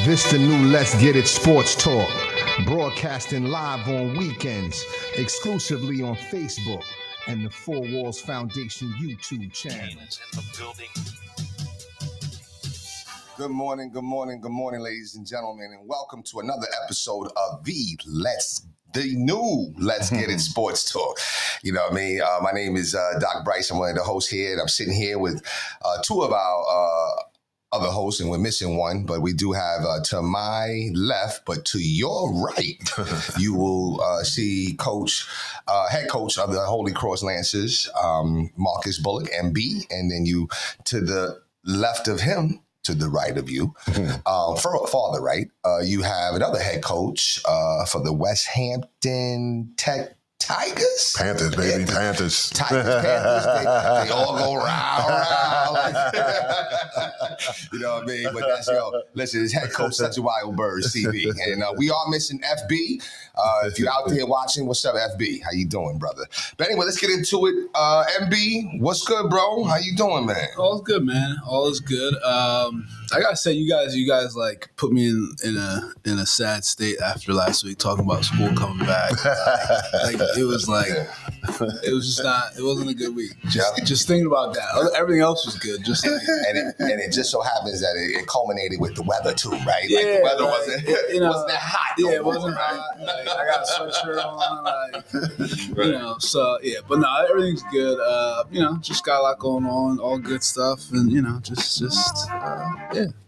This the new Let's Get It Sports Talk, broadcasting live on weekends, exclusively on Facebook and the Four Walls Foundation YouTube channel. Good morning, ladies and gentlemen, and welcome to another episode of the new Let's Get It Sports Talk. You know what I mean? My name is Doc Bryce. I'm one of the hosts here, and I'm sitting here with two of our other hosts, and we're missing one, but we do have to my left, but to your right, you will see head coach of the Holy Cross Lancers, Marcus Bullock, MB, and then you to the left of him, to the right of you, far the right, you have another head coach for the West Hampton Tigers? Panthers, baby, Panthers. Tigers, they all go round. Like, you know what I mean? But that's, listen, it's head coach such a wild bird, CB. And we are missing FB. If you're out there watching, what's up, FB? How you doing, brother? But anyway, let's get into it. MB, what's good, bro? How you doing, man? All is good, man. All is good. I gotta say, you guys like put me in a sad state after last week talking about school coming back. It wasn't a good week. Just thinking about that. Everything else was good. And it just so happens that it culminated with the weather too, right? Yeah, like the weather wasn't that hot. Yeah, it wasn't hot. Like, I got a sweatshirt on, right. So yeah, but no, everything's good. Just got a lot going on, all good stuff, and yeah.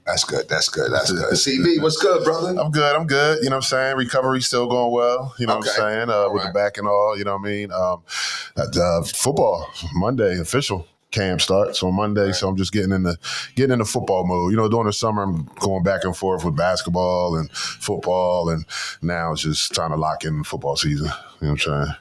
That's good. CB, what's good, brother? I'm good. You know what I'm saying? Recovery's still going well. You know what I'm saying? With the back and all, you know what I mean? Football, Monday, official camp starts on Monday, so I'm just getting into football mode. You know, during the summer, I'm going back and forth with basketball and football, and now it's just trying to lock in football season. You know what I'm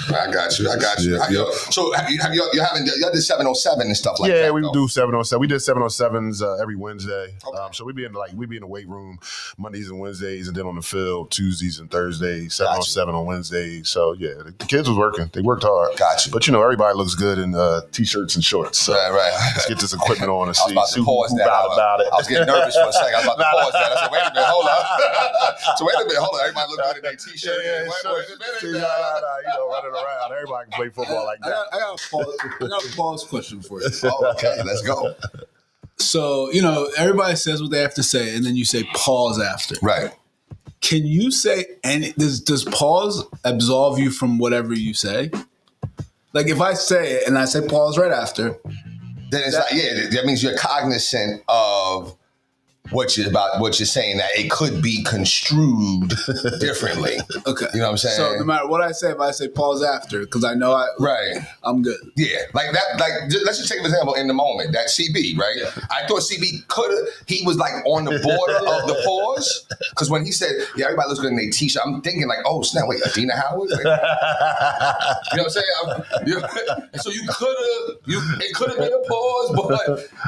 saying? I got you. Yeah. So y'all did 707 and stuff like that? Yeah, we do 707. We did 707s every Wednesday. Okay. So we be in the weight room Mondays and Wednesdays, and then on the field Tuesdays and Thursdays. 707 on Wednesdays. So yeah, the kids was working. They worked hard. Got you. But everybody looks good in t-shirts and shorts. So right. Let's get this equipment on and see. I was about to pause that. I was getting nervous for a second. I was about to pause that. I said, wait a minute, hold on. Everybody look good in their t-shirt. Wait a minute. Running around. Everybody can play football like that. I got a pause question for you. Okay, let's go. So, everybody says what they have to say, and then you say pause after. Right. Can you say does pause absolve you from whatever you say? Like if I say it and I say pause right after, then it's that means you're cognizant of what you're saying, that it could be construed differently. Okay. You know what I'm saying? So no matter what I say, if I say pause after, because I know I'm good. Yeah. Like that, let's just take an example in the moment. That CB, right? Yeah. I thought CB he was like on the border of the pause. Because when he said, yeah, everybody looks good in their t-shirt, I'm thinking like, oh snap, wait, Adina Howard? Wait. You know what I'm saying? So it could have been a pause,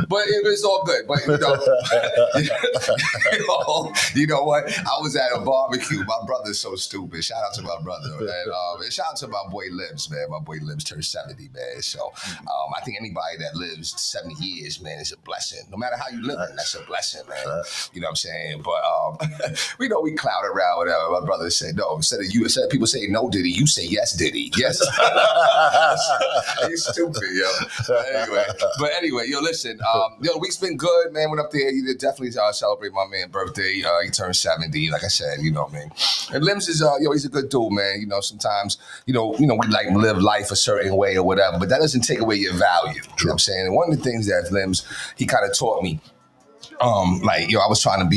but it was all good. But you know what? I was at a barbecue. My brother's so stupid. Shout out to my brother. And shout out to my boy Libs, man. My boy Libs turned 70, man. So I think anybody that lives 70 years, man, is a blessing. No matter how you live, that's a blessing, man. You know what I'm saying? But we cloud around whatever. My brother said, no, instead of people say no Diddy, you say yes Diddy. Yes. He's stupid, yo. But anyway, listen. Week's been good, man. Went up there. You definitely celebrate my man's birthday. He turned 70, like I said, you know what I mean? And Limbs is, he's a good dude, man. Sometimes, we like live life a certain way or whatever, but that doesn't take away your value. True. You know what I'm saying? And one of the things that Limbs, he kind of taught me, I was trying to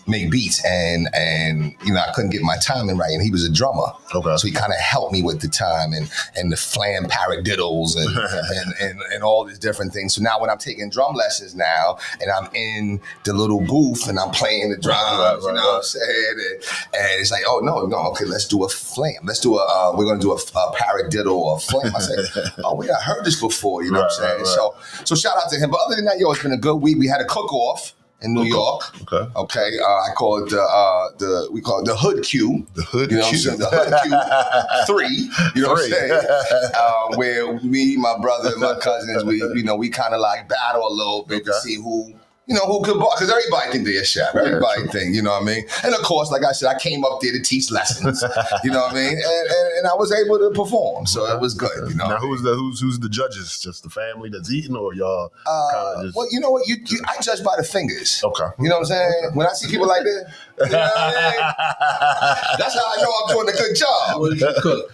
make beats and I couldn't get my timing right, and he was a drummer. Okay. So he kind of helped me with the time and the flam paradiddles and all these different things. So now when I'm taking drum lessons now and I'm in the little booth and I'm playing the drums, you know what I'm saying? And it's like, oh no, okay, let's do a flam. We're gonna do a paradiddle or a flam. I said, oh wait, I heard this before, you know what I'm saying? Right. So shout out to him. But other than that, it's been a good week. We had a cook-off in New York. Okay. I call it we call it the Hood Q. The Hood Q. The Hood Q 3. You know what I'm saying? Where me, my brother, and my cousins, we kind of like battle a little bit to see who you know, who could ball, because everybody think they're a chef. Everybody think, you know what I mean? And of course, like I said, I came up there to teach lessons, you know what I mean? And I was able to perform, so it was good, you know. Now, who's the judges? Just the family that's eating, or y'all kind of just... Well, you know what? I judge by the fingers. Okay. You know what I'm saying? Okay. When I see people like that, you know what I mean? That's how I know I'm doing a good job. What did you cook?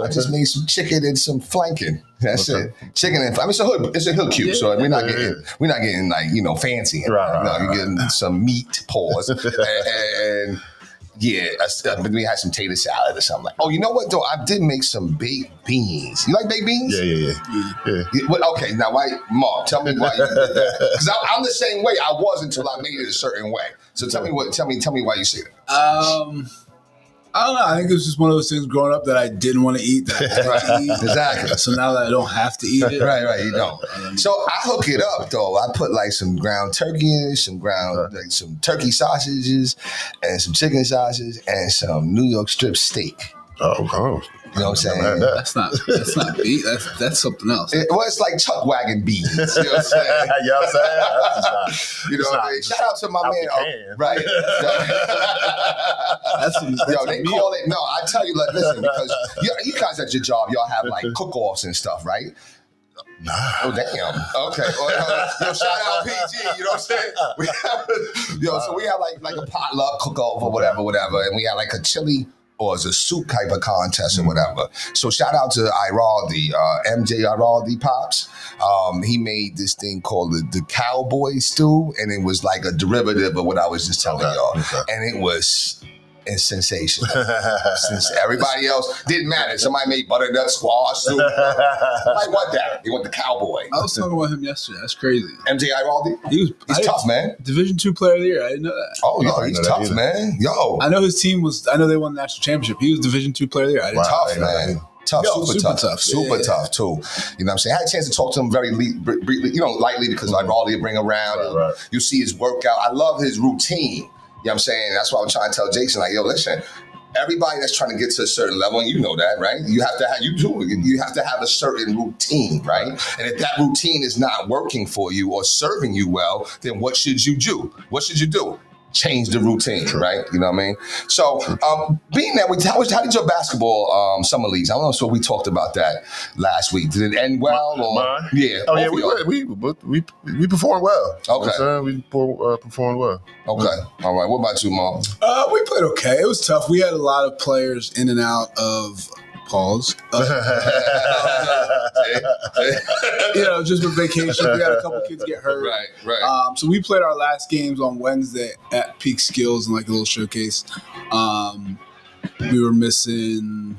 I just made some chicken and some flanking. That's it. Chicken and it's a hood cube, so we're not getting like, you know, fancy. Right. You're getting some meat paws and yeah, we had some tater salad or something. Oh, you know what though? I did make some baked beans. You like baked beans? Yeah. Well, okay, now Mark, tell me why you did that. Because I'm the same way I was until I made it a certain way. So tell me why you say that. I don't know. I think it was just one of those things growing up that I didn't want to eat. That I had to eat. Exactly. So now that I don't have to eat it. Right, you don't. So I hook it up though. I put like some ground turkey in it, some turkey sausages and some chicken sausages and some New York strip steak. Oh. You know what I'm saying? That's not beef. That's something else. It's like chuck wagon beans. You know what I'm saying? You know what I'm saying? You know what I mean? Shout out to my man. Right. They call it. No, I tell you, like, listen, because you guys at your job, y'all have like cook-offs and stuff, right? Nah. Oh, damn. Okay. Well, shout out PG. You know what I'm saying? So we have like a potluck cook-off or whatever, and we had like a chili. Or as a soup type of contest or whatever. So shout out to Iraldi, MJ Iraldi Pops. He made this thing called the cowboy stew, and it was like a derivative of what I was just telling y'all. Okay. And it was sensational. Since everybody else didn't matter. Somebody made butternut squash soup. I want that. He want the cowboy. I was talking about him yesterday. That's crazy. MJ Iraldi? He's tough, man. Division II Player of the Year. I didn't know that. Oh, yo, he's tough, man. Yo. I know his team I know they won the national championship. He was Division II Player of the Year. Tough, man. Tough, super tough. Super tough, too. You know what I'm saying? I had a chance to talk to him very briefly, lightly, because Iraldi would bring around. Right. You see his workout. I love his routine. You know what I'm saying? That's why I'm trying to tell Jason, like, yo, listen, everybody that's trying to get to a certain level, and you know that, right? You have to have a certain routine, right? And if that routine is not working for you or serving you well, then what should you do? Change the routine, right? You know what I mean? So, being that, how did your basketball summer leagues? I don't know. So we talked about that last week. Did it end well? Mine? Yeah. Oh yeah, we performed well. Okay. You know we performed well. Okay. All right. What about you, Mom? We played okay. It was tough. We had a lot of players in and out of pause. Just with vacation, we had a couple kids get hurt. Right. So we played our last games on Wednesday at Peak Skills and like a little showcase. We were missing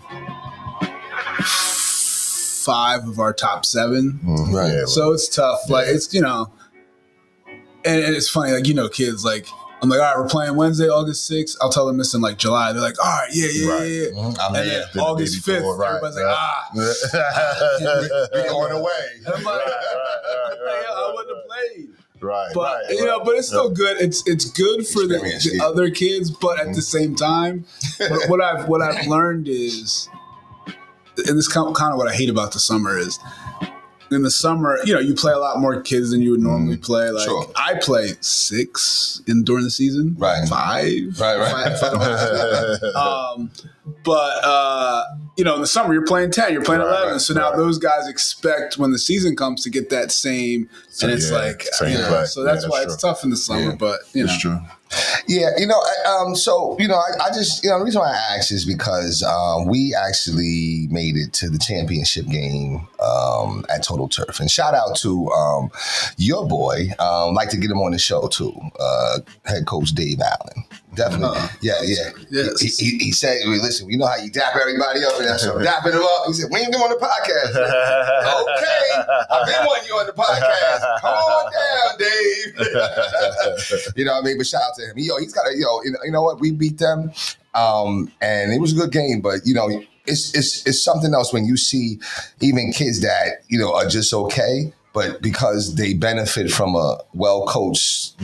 5 of our top 7. Right. So it's tough. Like it's and it's funny. Like kids like. I'm like, all right, we're playing Wednesday, August 6th. I'll tell them this in like July. They're like, all right, yeah. Mm-hmm. And then August 5th, everybody's like, we're going away. And I'm like, I wouldn't have played. Right. But but it's still good. It's good for the other kids, but at the same time, what I've learned is, and this kind of what I hate about the summer is, in the summer, you play a lot more kids than you would normally play. Like I play 6 during the season, right? 5, right. But in the summer you're playing 10, you're playing 11. So now those guys expect when the season comes to get that same, and it's so that's why it's tough in the summer. Yeah. But it's true. Yeah, I just, the reason why I asked is because we actually made it to the championship game at Total Turf. And shout out to your boy, like to get him on the show too, head coach Dave Allen. Definitely. Yes. He said, listen, you know how you dap everybody up, and that's dapping him up. He said, when you come on the podcast? Okay, I've been wanting you on the podcast. Come on down, Dave. You know what I mean? But shout out to him. He's got you know what? We beat them, and it was a good game, but it's something else when you see even kids that, are just okay, but because they benefit from a well-coached,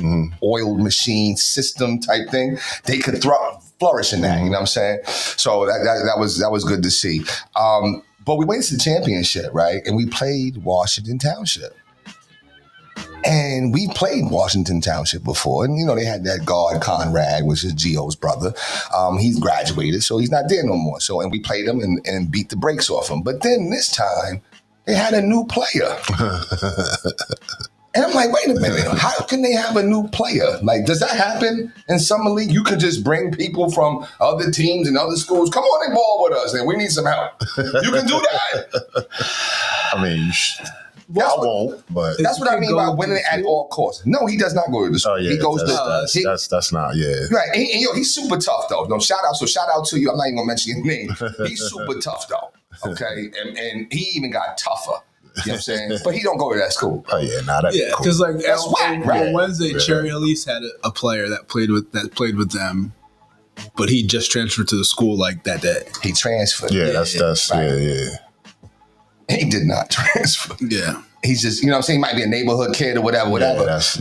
oiled machine system type thing, they could flourish in that. You know what I'm saying? So that was good to see. But we went to the championship, right? And we played Washington Township. And we played Washington Township before. And, they had that guard, Conrad, which is Gio's brother. He's graduated, so he's not there no more. So, and we played him and beat the brakes off him. But then this time, they had a new player. And I'm like, wait a minute, how can they have a new player? Like, does that happen in Summer League? You could just bring people from other teams and other schools. Come on and ball with us, and we need some help. You can do that. I mean, I won't, but that's what I mean by winning at all costs. No, he does not go to the school. He goes that's not, Right, and he's super tough though. No, shout out to you. I'm not even gonna mention your name. He's super tough though. Okay, and he even got tougher. You know what I'm saying? But he don't go to that school. Oh yeah, that's cool. Because like that's whack, right? On Wednesday, Cherry Elise had a player that played with them, but he just transferred to the school like that day. He transferred. Yeah, that's right. He did not transfer. Yeah. He's just, you know what I'm saying? He might be a neighborhood kid or whatever.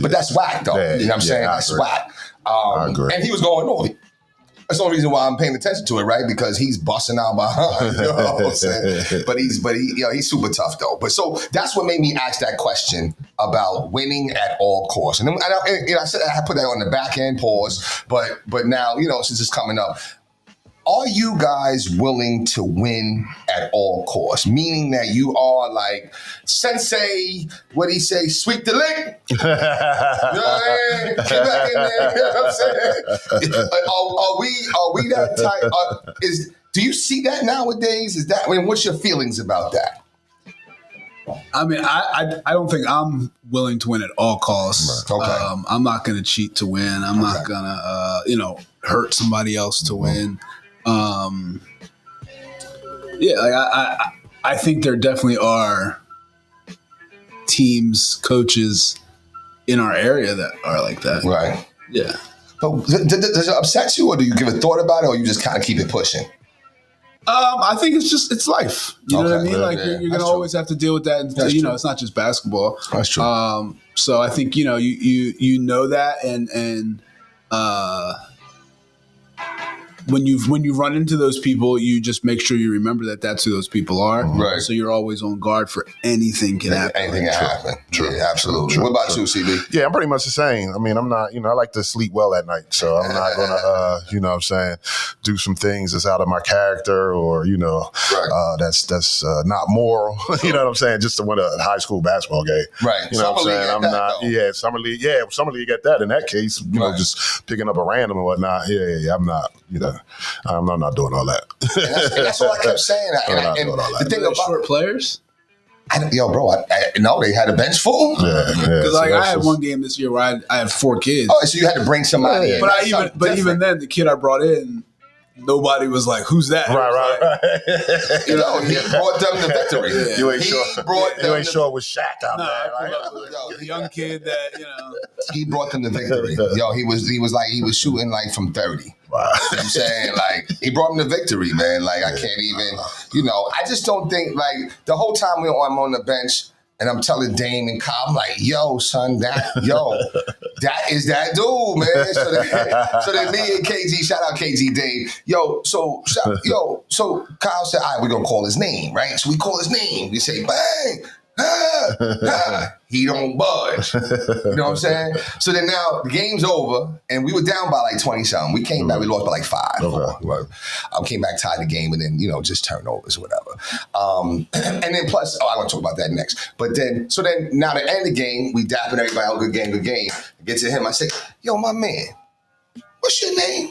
But that's whack though. Yeah, you know what I'm saying? That's whack. I agree. And he was going on. That's the only reason why I'm paying attention to it, right? Because he's busting out behind. You know what I'm saying? But he's super tough though. But so that's what made me ask that question about winning at all costs. And I said I put that on the back end pause, but now, since it's coming up, are you guys willing to win at all costs? Meaning that you are like, Sensei, what he say, sweep the leg? You know what I mean? Get back in there. You know what I'm saying? Are we that type? Do you see that nowadays? What's your feelings about that? I mean, I don't think I'm willing to win at all costs. Okay. I'm not going to cheat to win. I'm not going to, hurt somebody else to win. I think there definitely are teams, coaches in our area that are like that. Right. Yeah. But does it upset you, or do you give a thought about it, or you just kind of keep it pushing? I think it's life. You know what I mean? Like you're gonna always have to deal with that. And, it's not just basketball. That's true. So I think you know that, and when you run into those people, you just make sure you remember that that's who those people are. Right. So you're always on guard for anything can happen. Anything can happen. True. Yeah, absolutely. True. What about you, CB? Yeah, I'm pretty much the same. I mean, I'm not, I like to sleep well at night. So I'm not going to, you know what I'm saying, do some things that's out of my character or, that's not moral. You know what I'm saying? Just to win a high school basketball game. Right. You know what I'm saying? I'm not, Summer League. Yeah, Summer League at that. In that case, just picking up a random and whatnot. Yeah, I'm not, I'm not doing all that. And that's what I kept saying. The thing about short players? No, they had a bench full. Yeah. Because I had one game this year where I had 4 kids. Oh, so you had to bring somebody in. But even then, the kid I brought in, nobody was like, "Who's that?" Right. He brought them the victory. Yeah. You ain't sure it was Shaq out there. The young kid that he brought them the victory. He was shooting like from 30. Wow. You know what I'm saying? Like, he brought him the victory, man. Like, I can't even, I just don't think, like, the whole time I'm on the bench and I'm telling Dame and Kyle, I'm like, yo, son, that is that dude, man. So then me and KG, shout out KG Dame. So Kyle said, all right, we're going to call his name, right? So we call his name. We say, bang. He don't budge. You know what I'm saying? So then now the game's over and we were down by like 20 something. We came back, we lost by like 5. Okay. Came back, tied the game, and then, just turnovers or whatever. And then plus, I want to talk about that next. But then, now to end the game, we dapping everybody, oh, good game. Get to him, I say, yo, my man, what's your name?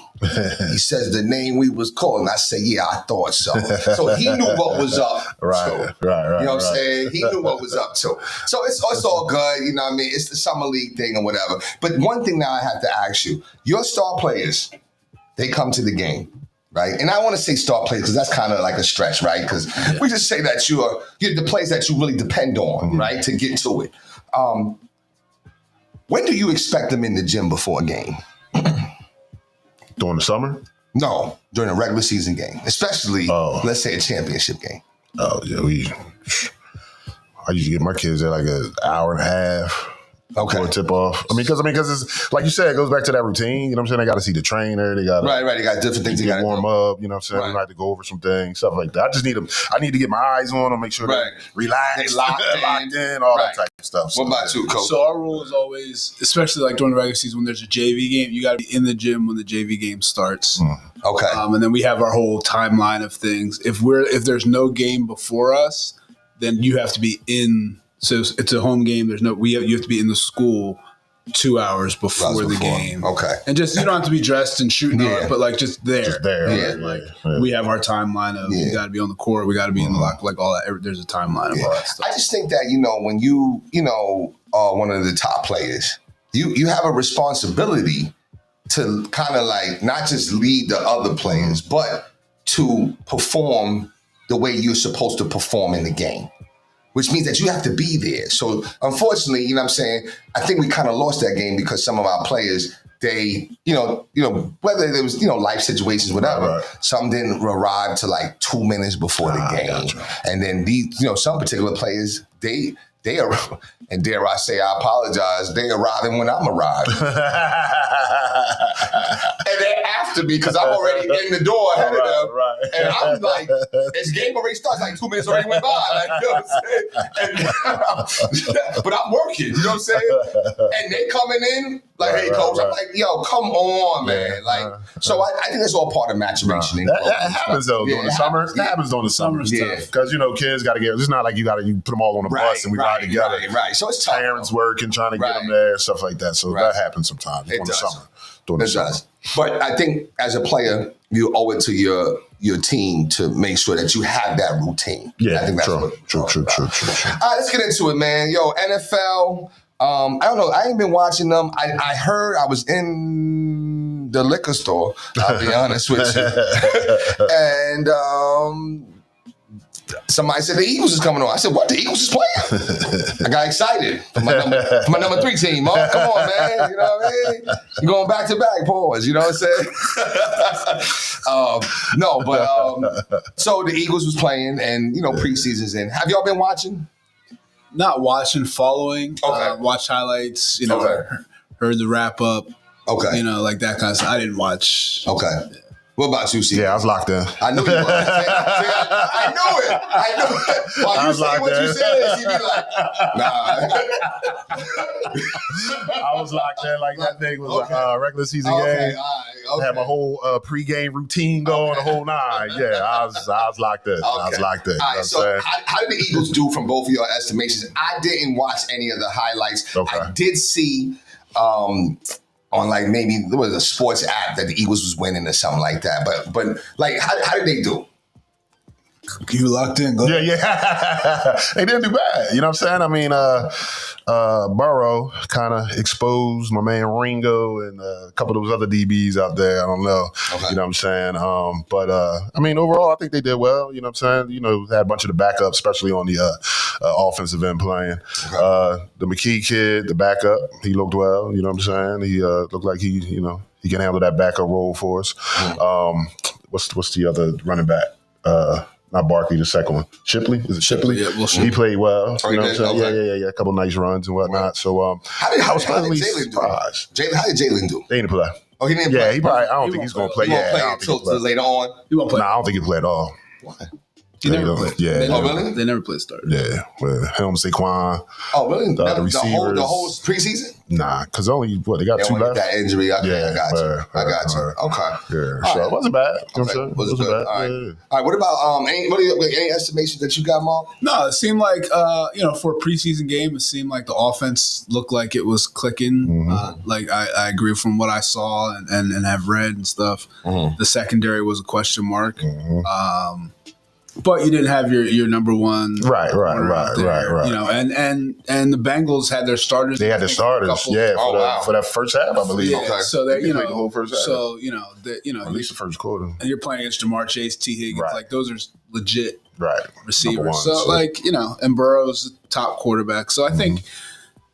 He says the name we was calling. I say, yeah, I thought so. So he knew what was up. Right. You know what I'm saying? He knew what was up to. So it's all good. You know what I mean? It's the Summer League thing or whatever. But one thing now I have to ask you, your star players, they come to the game, right? And I want to say star players because that's kind of like a stretch, right? Because we just say that you're the players that you really depend on, right, to get to it. When do you expect them in the gym before a game? During the summer? No, during a regular season game, especially, let's say, a championship game. Oh, yeah. I used to get my kids there like an hour and a half, for a tip off. Because it's like you said, it goes back to that routine. You know what I'm saying? They got to see the trainer. They got right. They got different things they got to warm up. You know what I'm saying? Right. We like to go over some things, stuff like that. I just need them. I need to get my eyes on them, make sure they relax, they locked in, all that type of stuff. What about you, Coach? So our rule is always, especially like during the regular season when there's a JV game, you got to be in the gym when the JV game starts. Okay. And then we have our whole timeline of things. If there's no game before us, then you have to be in. So it's a home game. You have to be in the school 2 hours before the game. Okay. And just, you don't have to be dressed and shooting up, but like just there. Just there. Yeah. We have our timeline of we got to be on the court, we got to be in the lock, like all that. There's a timeline of all that stuff. I just think that, when you are one of the top players, you have a responsibility to kind of like not just lead the other players, but to perform the way you're supposed to perform in the game, which means that you have to be there. So unfortunately, you know what I'm saying, I think we kind of lost that game because some of our players, they, whether there was, life situations, whatever, some didn't arrive to like 2 minutes before the game. Gotcha. And then these, some particular players, they are, and dare I say, I apologize, they arriving when I'm arriving. And they're after me because I'm already in the door ahead of them. Right. And I'm like, this game already starts, like 2 minutes already went by. Like, you know what I'm saying? But I'm working, you know what I'm saying? And they coming in, like, hey, coach, I'm like, yo, come on, man. Like, so I think that's all part of maturation. That happens, though, during the summer. It happens during the summer. Because, kids got to get, it's not like you put them all on a bus and we ride together. Right. So it's tough. Parents working, trying to get them there, stuff like that. So that happens sometimes during the summer. It does. But I think as a player, you owe it to your team to make sure that you have that routine. Yeah, I think that's true. All right, let's get into it, man. Yo, NFL. I don't know. I ain't been watching them. I heard I was in the liquor store. I'll be honest with you. And somebody said the Eagles is coming on. I said, what? The Eagles is playing? I got excited for my number 3 team. Mark, come on, man. You know what I mean? You're going back to back, pause. You know what I'm saying? So the Eagles was playing, and preseason's in. Have y'all been watching? Not watching, following. Okay. Watch highlights. Heard the wrap up. Okay. Like that kind of stuff. I didn't watch. Okay. Yeah. What about you, C? Yeah, I was locked in. I knew you were. I knew it. While you say what you said, she'd be like, nah. I was locked in like that thing was a regular season game. Okay. I had my whole pregame routine going, the whole nine. Yeah, I was locked in. Okay. I was locked in. All right, so how did the Eagles do from both of your estimations? I didn't watch any of the highlights. Okay. I did see on like maybe there was a sports app that the Eagles was winning or something like that. But like how did they do? You locked in, go. Yeah. They didn't do bad. You know what I'm saying? I mean, Burrow kind of exposed my man Ringo and a couple of those other DBs out there. I don't know. Okay. You know what I'm saying? But I mean, overall, I think they did well. You know what I'm saying? Had a bunch of the backups, especially on the offensive end playing. Okay. The McKee kid, the backup, he looked well. You know what I'm saying? He looked like he can handle that backup role for us. What's the other running back? Not Barkley, the second one. Shipley? Is it Shipley? Yeah, he played well. You know what I'm saying? Okay. Yeah. A couple nice runs and whatnot. Right. So I was pleasantly surprised. How did Jalen do? They didn't play. Oh, he didn't play? Yeah, he probably, I don't think he's going to play. He won't play until later on? He won't play. Nah, I don't think he'll play at all. Why? He never played. Yeah. Really? They never played starter. Yeah. With him, Saquon. Oh, really? The receivers. The whole preseason? Nah, because only, they got 2 left? That injury. Okay, I got you. I got you. Okay. Yeah. So it wasn't bad. You know what I'm saying? It wasn't bad. All right. What about any estimations that you got, Mark? No, it seemed like, for a preseason game, it seemed like the offense looked like it was clicking. Mm-hmm. Like I agree from what I saw and have read and stuff. Mm-hmm. The secondary was a question mark. Mm-hmm. But you didn't have your number one. Right. And the Bengals had their starters. They had their starters, for that first half, I believe. Yeah, okay. So they, played the whole first half. So, at least the first quarter. And you're playing against Jamar Chase, T. Higgins. Right. Like, those are legit receivers. And Burrow's the top quarterback. So I think,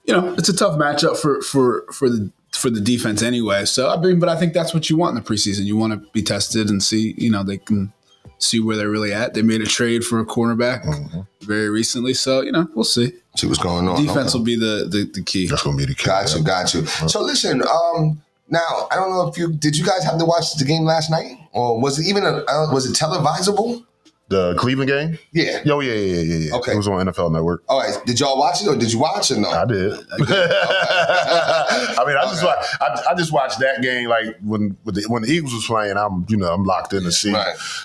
it's a tough matchup for the defense anyway. So, I think that's what you want in the preseason. You want to be tested and see, they can see where they're really at. They made a trade for a cornerback very recently. So, we'll see. See what's going on. Defense will be the key. That's gonna be the key. Got you. So listen, now I don't know if did you guys have to watch the game last night, or was it even was it televisable? The Cleveland game? Yeah. Yeah. Okay. It was on NFL Network. All right. Did y'all watch it, or did you watch it? No. I did. I mean, I just watched that game like when the Eagles was playing. I'm locked in to see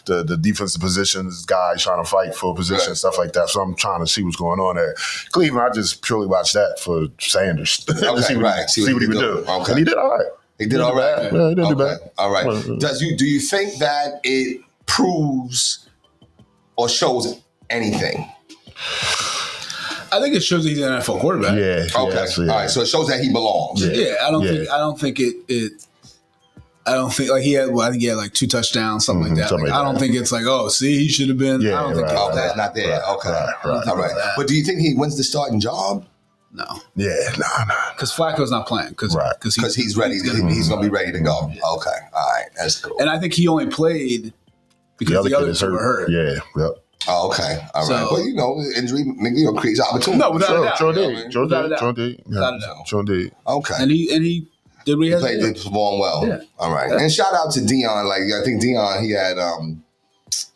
the defensive positions, guys trying to fight for position, stuff like that. So I'm trying to see what's going on there. Cleveland, I just purely watched that for Sanders. Okay, see what he would do. Okay. And he did all right. He did all right. Yeah, he didn't do bad. All right. Do you think that it proves or shows anything? I think it shows that he's an NFL quarterback. Yeah. Okay. Absolutely. All right. So it shows that he belongs. Yeah. I don't think like he had. Well, I think he had like 2 touchdowns, something like that. Something like I don't that. think it's like, oh, see, he should have been. Yeah, I don't think right. Okay, it's not there. Okay. Right. All right. But do you think he wins the starting job? No. Yeah. Nah. Because Flacco's not playing. Because he's ready. He's going to be ready to go. Okay. All right. That's cool. And I think he only played because the other two were hurt. Yeah. Yep. Oh, okay. All right. Well, injury creates opportunity. No, without a doubt. Sure did. Okay. And he did what he had to do. Played performed well. Yeah. All right. And shout out to Dion. Like, I think Dion, he had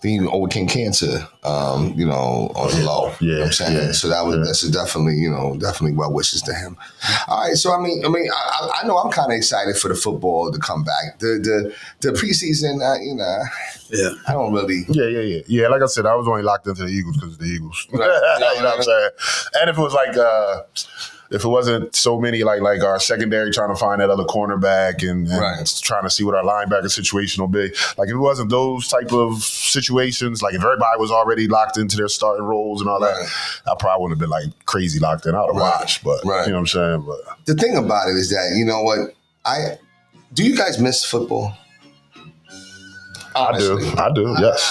he overcame cancer, on the low. You know what I'm saying? Yeah. So that's definitely well wishes to him. All right. So I know I'm kind of excited for the football to come back. The preseason, Yeah. I don't really. Yeah. Like I said, I was only locked into the Eagles because of the Eagles. Right. You know what I'm saying? And if it was like, if it wasn't so many like our secondary trying to find that other cornerback and trying to see what our linebacker situation will be, like if it wasn't those type of situations, like if everybody was already locked into their starting roles and all that, I probably wouldn't have been like crazy locked in. I'd have watched, but you know what I'm saying? But the thing about it is that, you know what, do you guys miss football? Honestly. I do. Yes.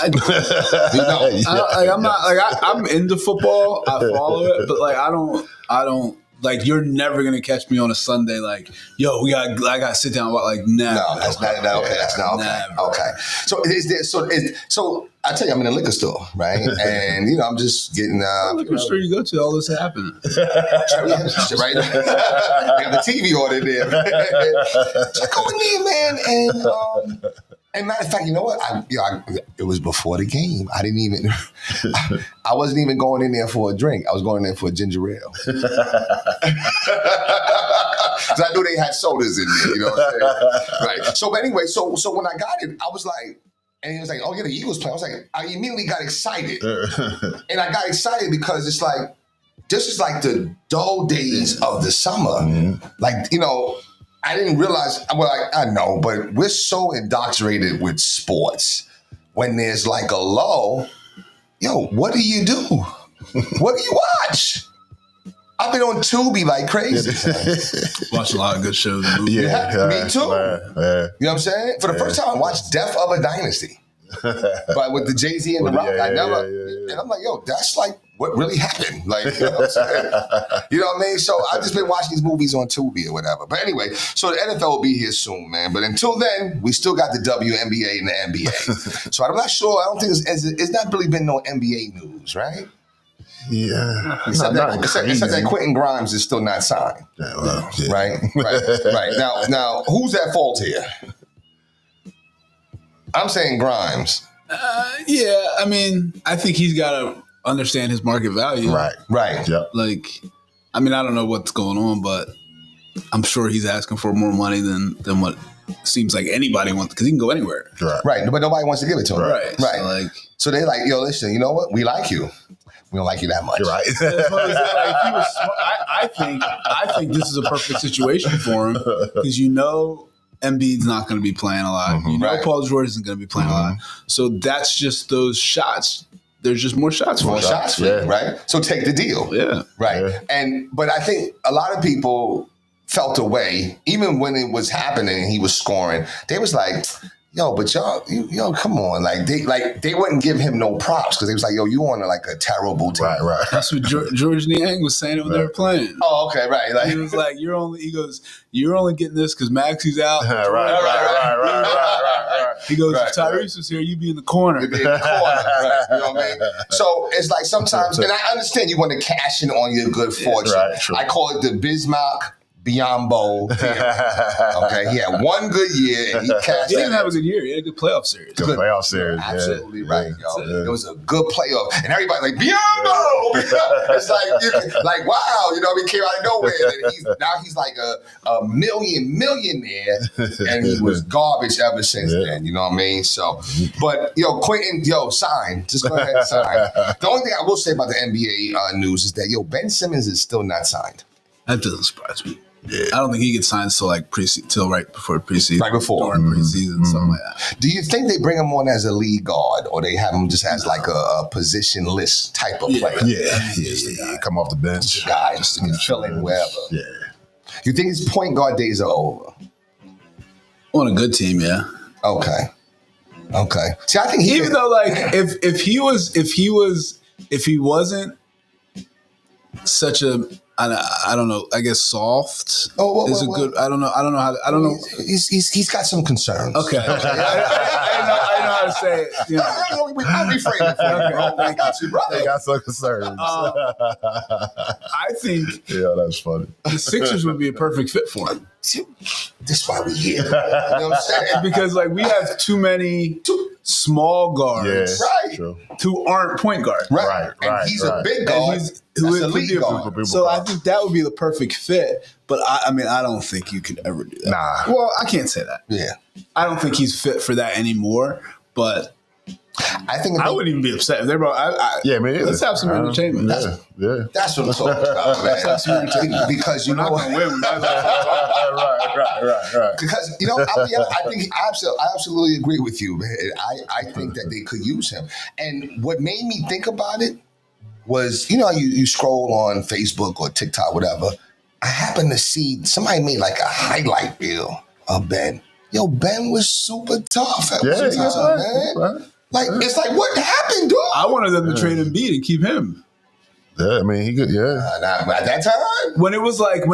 I'm into football. I follow it, but like I don't. Like, you're never gonna catch me on a Sunday. Like, yo, I gotta sit down. Like, never. No, that's not okay. That's not okay. Never. Okay. So I tell you, I'm in a liquor store, right? And I'm just getting. What liquor store you go to? All this happening. Right. They have the TV on in there. So I go in there, man, and matter of fact, you know what? It was before the game. I wasn't even going in there for a drink. I was going in there for a ginger ale. Because I knew they had sodas in there, you know what I'm saying? Right. So, but anyway, so when I got it, I was like, and he was like, oh, yeah, the Eagles play. I was like, I immediately got excited. And I got excited because it's like, this is like the dull days of the summer. Mm-hmm. Like, I didn't realize, I know, but we're so indoctrinated with sports. When there's like a lull, what do you do? What do you watch? I've been on Tubi like crazy. Watch a lot of good shows. Yeah, me too. You know what I'm saying? For the first time, I watched Death of a Dynasty. But with the Jay-Z and the Rock, and I'm like, that's like what really happened. Like, you know what I'm saying? You know what I mean? So I've just been watching these movies on Tubi or whatever. But anyway, so the NFL will be here soon, man. But until then, we still got the WNBA and the NBA. So I'm not sure. I don't think it's not really been no NBA news, right? Yeah. Except that Quentin Grimes is still not signed. Yeah, well, yeah. Right. Now, who's at fault here? I'm saying Grimes. Yeah, I mean, I think he's got to understand his market value. Right. Yep. Like, I mean, I don't know what's going on, but I'm sure he's asking for more money than what seems like anybody wants, because he can go anywhere. Right. But nobody wants to give it to him. Right. So they're like, yo, listen, you know what? We like you. We don't like you that much. You're right. I think this is a perfect situation for him, because Embiid's not going to be playing a lot. Mm-hmm. Paul George isn't going to be playing a lot. So that's just those shots. There's just more shots for him. Right? So take the deal. Yeah. Right. Yeah. But I think a lot of people felt away, even when it was happening and he was scoring. They was like, yo, but y'all, come on. They wouldn't give him no props because they was like, yo, you on like a terrible team. Right. That's what George Niang was saying when they were playing. Oh, okay, right. Like, he was like, you're only getting this because Maxie's out. Right. He goes, if Tyrese was here, you'd be in the corner. You'd be in the corner. You know what I mean? So it's like sometimes, and I understand you want to cash in on your good fortune. Right, true. I call it the Bismarck Biombo theory. Okay, he had one good year and he cashed He didn't in. have a good year. He had a good playoff series. Good playoff series. Absolutely yeah. right, yo. Yeah. It was a good playoff, and everybody like Biombo. It's like wow, you know, he came out of nowhere, and he's like a millionaire, and he was garbage ever since then. You know what I mean? So, but yo, Quentin, sign. Just go ahead and sign. The only thing I will say about the NBA news is that Ben Simmons is still not signed. That doesn't surprise me. Yeah. I don't think he gets signed till like till right before preseason. Right before. During preseason, something like that. Do you think they bring him on as a lead guard, or they have him just as like a positionless type of player? Yeah. Come off the bench. Guy just to fill in wherever. Yeah. You think his point guard days are over? On a good team, yeah. Okay. See, I think even though like if he wasn't such a I don't know. I guess soft is a good. I don't know. I don't know. He's got some concerns. Okay. I didn't know how to say it. You know. I'll reframe it for you, bro. I got you, brother. They got some concerns. I think that's funny. the Sixers would be a perfect fit for him. This is why we're here. You know what I'm saying? Because like we have too many small guards True. who aren't point guards. Right. And he's a big guard. That's a lead guard. So I think that would be the perfect fit. But I mean, I don't think you could ever do that. Nah. Well, I can't say that. Yeah. I don't think he's fit for that anymore. But I think I wouldn't even be upset if they brought. Man. Let's have some entertainment. Yeah. That's what I'm talking about, man. Let's have some entertainment. Because you know what? Right. Because I think I absolutely agree with you, man. I think that they could use him. And what made me think about it was, you scroll on Facebook or TikTok, whatever. I happened to see somebody made like a highlight reel of Ben. Yo, Ben was super tough at one time, man. Right. Like, it's like, what happened, dude? I wanted them to trade Embiid and keep him. Yeah, I mean, he could. Yeah. At that time, when it was like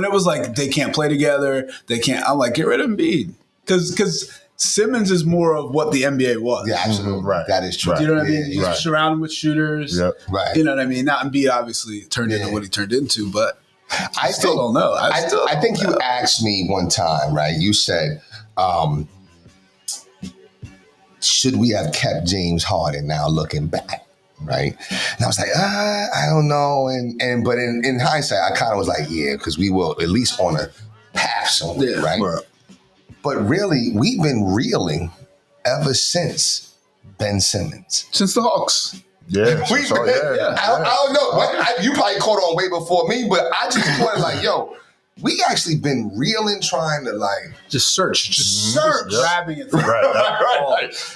they can't play together, they can't. I'm like, get rid of Embiid because Simmons is more of what the NBA was. Yeah, absolutely. Right. That is true. Right. You know what I mean? Yeah, You surround him with shooters. Yep. Right. You know what I mean? Not Embiid obviously turned into what he turned into, but I still don't know. I think you asked me one time, right? You said, should we have kept James Harden now looking back? Right. And I was like, I don't know. But in hindsight, I kind of was like, yeah, because we were at least on a path somewhere, right? But really, we've been reeling ever since Ben Simmons. Since the Hawks. Yeah. I don't know. You probably caught on way before me, but I just thought like, yo, we actually been reeling, trying to like just search, grabbing it.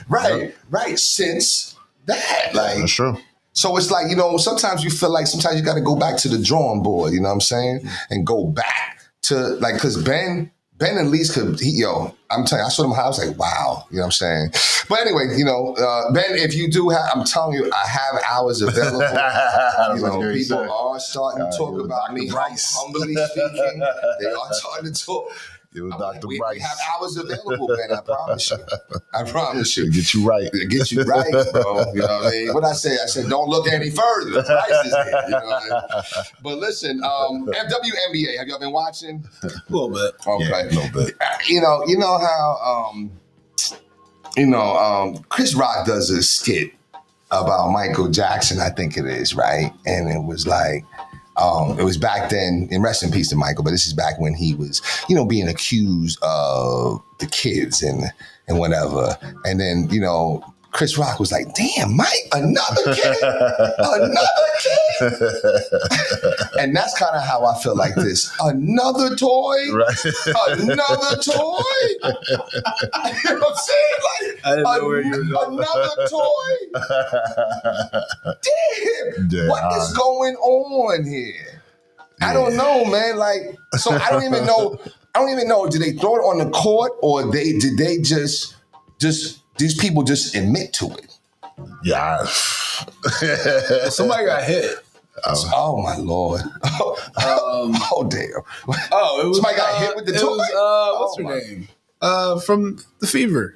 Right. Since that, like, that's true. So it's like, sometimes you feel like sometimes you got to go back to the drawing board. You know what I'm saying? And go back to like, because Ben at least could. I'm telling you, I saw him. I was like, wow. You know what I'm saying? But anyway, Ben, if you do have, I'm telling you, I have hours available. People are starting to talk about me. Humbly speaking, they are starting to talk. It was Dr. We Bryce. have hours available, man. I promise you. Get you right. Get you right, bro. You know what I mean? What I say? I said, don't look any further. Bryce is here. You know what I mean? But listen, WNBA, have y'all been watching? A little bit. Okay. Yeah, a little bit. You know how Chris Rock does a skit about Michael Jackson, I think it is, right? And it was like, it was back then, and rest in peace to Michael, but this is back when he was, being accused of the kids and whatever. And then, Chris Rock was like, damn, Mike, another kid. And that's kind of how I feel like this. Another toy? Right. Another toy? You know what I'm saying? Like, I didn't know where you were going. Another toy? Damn. What is going on here? I don't know, man. Like, so I don't even know. Did they throw it on the court or did they just these people just admit to it? Yeah. Somebody got hit. Oh my Lord. Oh damn. Oh, it was somebody got hit with the toy? What's her name? From The Fever.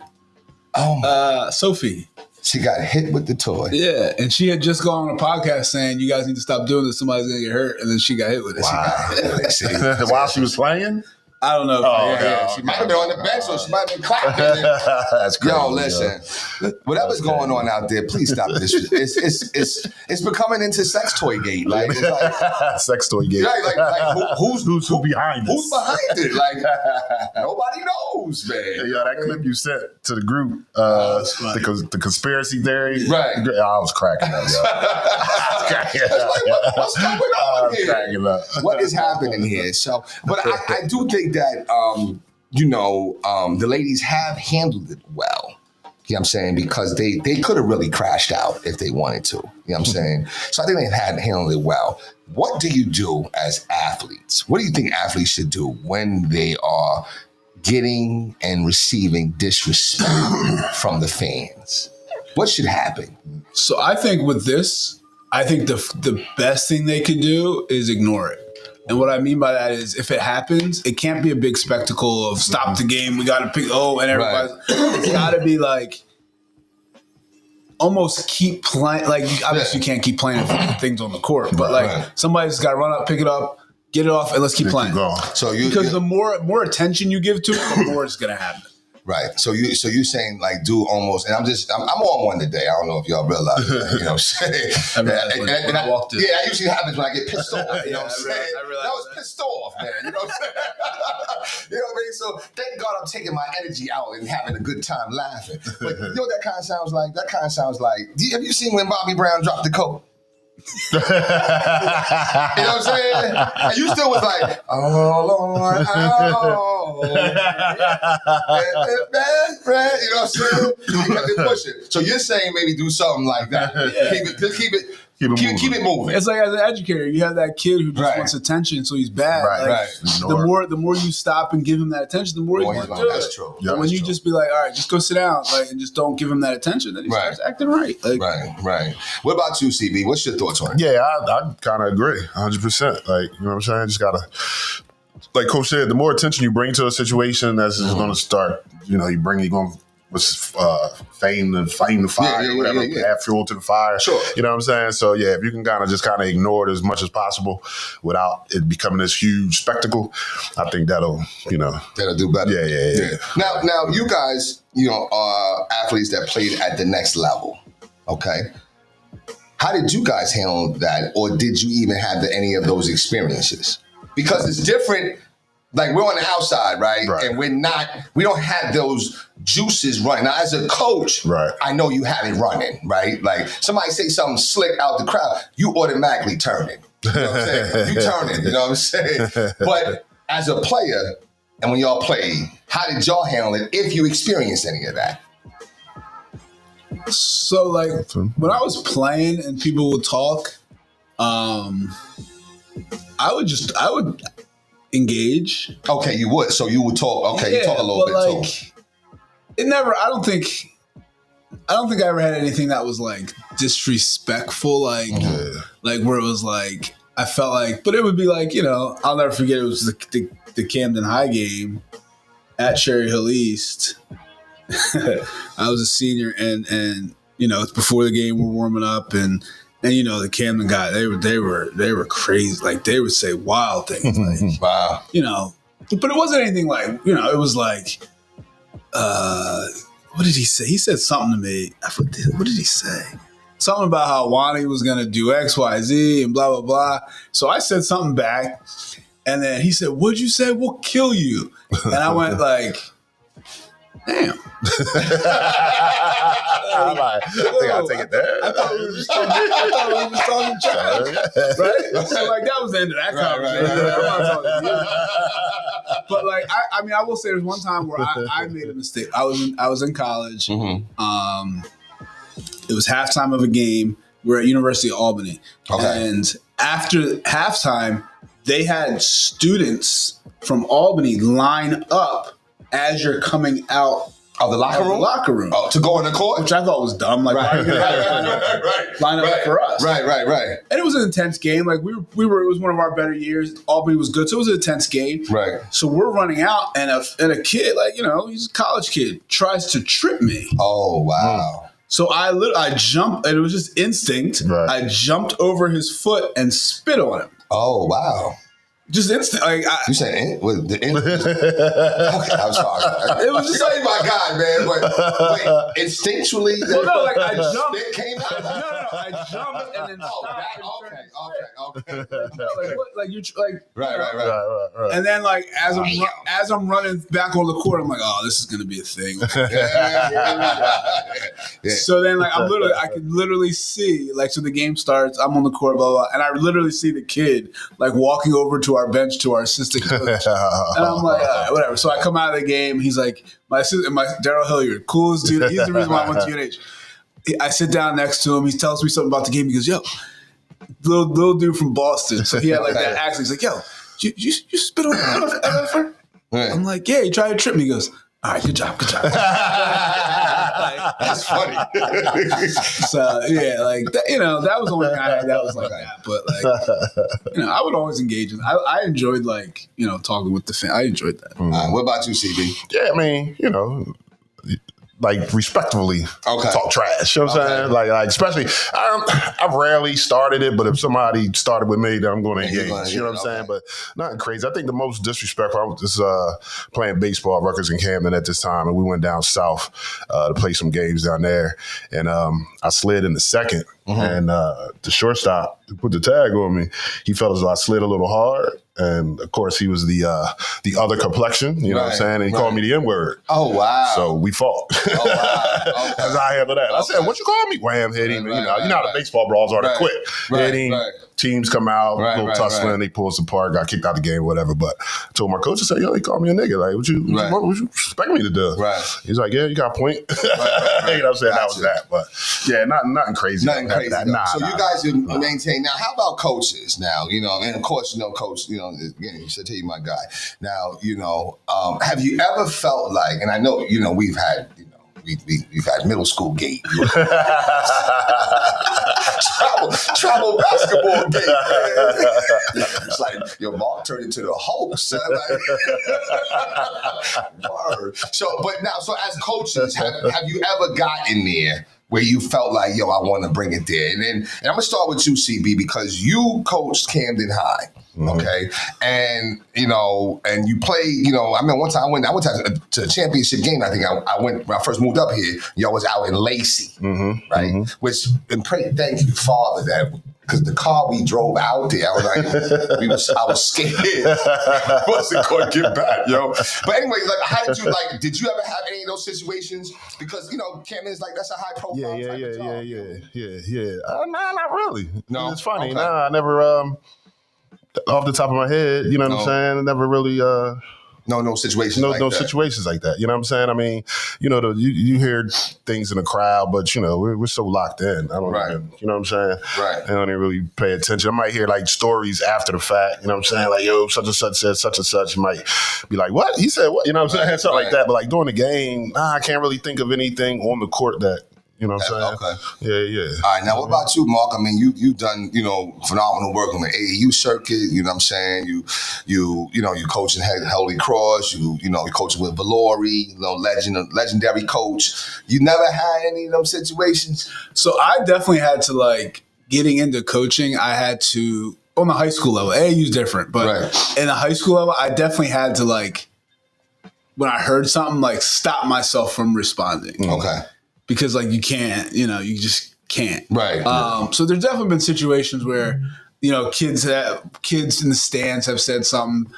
Oh my. Sophie. She got hit with the toy. Yeah, and she had just gone on a podcast saying, "You guys need to stop doing this. Somebody's gonna get hurt." And then she got hit with it. Wow. While she was playing? I don't know. She might have been on the bench, or she might have been clapping. That's crazy. Yo, listen, whatever's going on out there, please stop this. It's becoming into sex toy gate. Like, it's like sex toy gate. Like who's behind Who's behind it? Like, nobody knows, man. Hey, yo, that clip you sent to the group, the conspiracy theory. Right. I was cracking up, yo. What's going on here? Cracking up. What is happening here? So, but I do think that, the ladies have handled it well. You know what I'm saying? Because they could have really crashed out if they wanted to. You know what I'm saying? So I think they had handled it well. What do you do as athletes? What do you think athletes should do when they are getting and receiving disrespect from the fans? What should happen? So I think with this, I think the best thing they could do is ignore it. And what I mean by that is if it happens, it can't be a big spectacle of stop the game, we got to pick, and everybody's, it's got to be like, almost keep playing. Like, obviously you can't keep playing things on the court, but like somebody's got to run up, pick it up, get it off, and let's keep playing. So because the more attention you give to it, the more it's going to happen. Right. So you saying like do almost, and I'm on one today. I don't know if y'all realize that, you know what I'm saying? When I walked in. Yeah, that usually happens when I get pissed off. You know what I'm saying? I realized I was pissed off, man. You know what I'm saying? You know what I mean? So thank God I'm taking my energy out and having a good time laughing. But you know what that kind of sounds like? That kind of sounds like, have you seen when Bobby Brown dropped the coat? You know what I'm saying? And you still was like, oh Lord, oh, best friend. You know what I'm saying? You kept it pushing. So you're saying maybe do something like that. Yeah. Keep it moving. It's like as an educator, you have that kid who just wants attention, so he's bad. Right. The more you stop and give him that attention, the more he's going to do That's it. true. But when you just be like, all right, just go sit down, like, and just don't give him that attention, then he starts acting right. Like, right. What about you, CB? What's your thoughts on it? Yeah, I kind of agree, 100%. Like, you know what I'm saying? Just gotta, like Coach said, the more attention you bring to a situation, that's just going to start. You know, you're going fame the fire, whatever, add fuel to the fire. Sure. You know what I'm saying? So yeah, if you can kind of ignore it as much as possible without it becoming this huge spectacle, I think that'll do better. Yeah. Now you guys, are athletes that played at the next level. Okay. How did you guys handle that, or did you even have any of those experiences? Because it's different. Like, we're on the outside, right? And we don't have those juices running. Now, as a coach, I know you have it running, right? Like, somebody say something slick out the crowd, you automatically turn it. You know what I'm saying? You turn it, you know what I'm saying? But as a player, and when y'all played, how did y'all handle it if you experienced any of that? So, like, when I was playing and people would talk, I would engage. Okay, you would. So you would talk. Okay, you talk a little bit too. It never. I don't think I ever had anything that was like disrespectful. Like where it was like I felt like. But it would be like, I'll never forget. It was the Camden High game at Cherry Hill East. I was a senior, and it's before the game. We're warming up, and the Camden guy, they were crazy. Like, they would say wild things. Like, wow. But it wasn't anything like, it was like, what did he say? He said something to me. What did he say? Something about how Wani was going to do X, Y, Z and blah, blah, blah. So I said something back, and then he said, what'd you say? We'll kill you. And I went like, damn. I'm like, I think I'll take it there. I thought we were just talking trash. Right? So, like, that was the end of that conversation. I'm not talking to you. But, like, I will say there's one time where I made a mistake. I was in college. Mm-hmm. It was halftime of a game. We're at University of Albany. Okay. And after halftime, they had students from Albany line up as you're coming out of the locker room? Oh, to go in the court? Which I thought was dumb. Like, why are you gonna line up for us? Right. And it was an intense game. Like, it was one of our better years. Albany was good, so it was an intense game. Right. So we're running out, and a kid, like, he's a college kid, tries to trip me. Oh, wow. So I jumped, and it was just instinct. Right. I jumped over his foot and spit on him. Oh, wow. Just instant. Like You said the okay, I'm sorry. It was just like my God, man. But wait, instinctually, well, no, like I the jumped. spit came out. No, I jumped and then stopped. Okay. Like, what, like you like Right. And then like as I'm running back on the court, I'm like, oh, this is gonna be a thing. Yeah. So then like I could literally see like so the game starts, I'm on the court, blah, blah, blah, and I literally see the kid like walking over to our bench to our assistant coach. And I'm like, all right, whatever. So I come out of the game, he's like, my Daryl Hilliard, coolest dude. He's the reason why I went to UNH. I sit down next to him, he tells me something about the game, he goes, yo, little dude from Boston. So he had like that accent. He's like, yo, you spit on MFR? Right. I'm like, yeah, he tried to trip me. He goes, all right, good job. That's funny. So yeah, like that, that was the only thing I had that was like that. But like, I would always engage in. I enjoyed like talking with the fan. I enjoyed that. What about you, CB? Yeah, I mean, like respectfully talk trash. You know what I'm saying? Like especially I've rarely started it, but if somebody started with me, then I'm going to engage. You know what I'm saying? But nothing crazy. I think the most disrespectful, I was just playing baseball at Rutgers in Camden at this time, and we went down south to play some games down there. And I slid in the second, and the shortstop who put the tag on me, he felt as though I slid a little hard. And of course, he was the other complexion, you know what I'm saying? And he called me the N-word. Oh, wow. So we fought. Oh, wow. Okay. That's how I handled that. I said, what you call me? Wham, hit him. You know how the baseball brawls are, they're quick. Hit him. Teams come out, little tussling, they pull us apart, got kicked out the game, whatever. But I told my coach, I said, yo, he called me a nigga. Like, what you expect me to do? Right. He's like, yeah, you got a point. You know what I'm saying? That was that. But yeah, nothing crazy. Nothing crazy. So you guys maintain. Now, how about coaches now? And of course, coach, again, you said, hey, my guy. Now, have you ever felt like, and I know, we've had, we've had middle school gate. travel basketball game. It's like your Mark turned into the Hulk, son. Word. So as coaches, have you ever gotten there where you felt like, yo, I want to bring it there? And I'm gonna start with you, CB, because you coached Camden High. Okay. And, and you play, I mean, one time I went to a championship game. I think I went, when I first moved up here, y'all was out in Lacey, right? Which, and thank you, Father, that, because the car we drove out there, I was like, I was scared. I wasn't going to get back, yo. But anyway, like, how did you ever have any of those situations? Because, Camden's like, that's a high profile type of job. Yeah. Nah, not really. No? It's funny. Okay. Nah, I never, off the top of my head, you know what I'm saying? I never really... No situations like no that. situations like that. You know what I'm saying? I mean, you hear things in the crowd, but we're so locked in. I don't even, you know what I'm saying? Right. I don't even really pay attention. I might hear like stories after the fact. You know what I'm saying? Like, yo, such and such said such and such. You might be like, what? He said what? You know what I'm saying? Something like that. But like during the game, I can't really think of anything on the court that. You know what I'm saying? Okay. Yeah. All right. Now, what about you, Mark? I mean, you've done, phenomenal work on the AAU circuit. You know what I'm saying? You coaching Holy Cross. You coaching with Valori. Legendary coach. You never had any of them situations? So I definitely had to getting into coaching. I had to on the high school level. AAU's different, but in the high school level, I definitely had to when I heard something stop myself from responding. Okay. Because you can't, you just can't. Right. So there's definitely been situations where, kids in the stands have said something.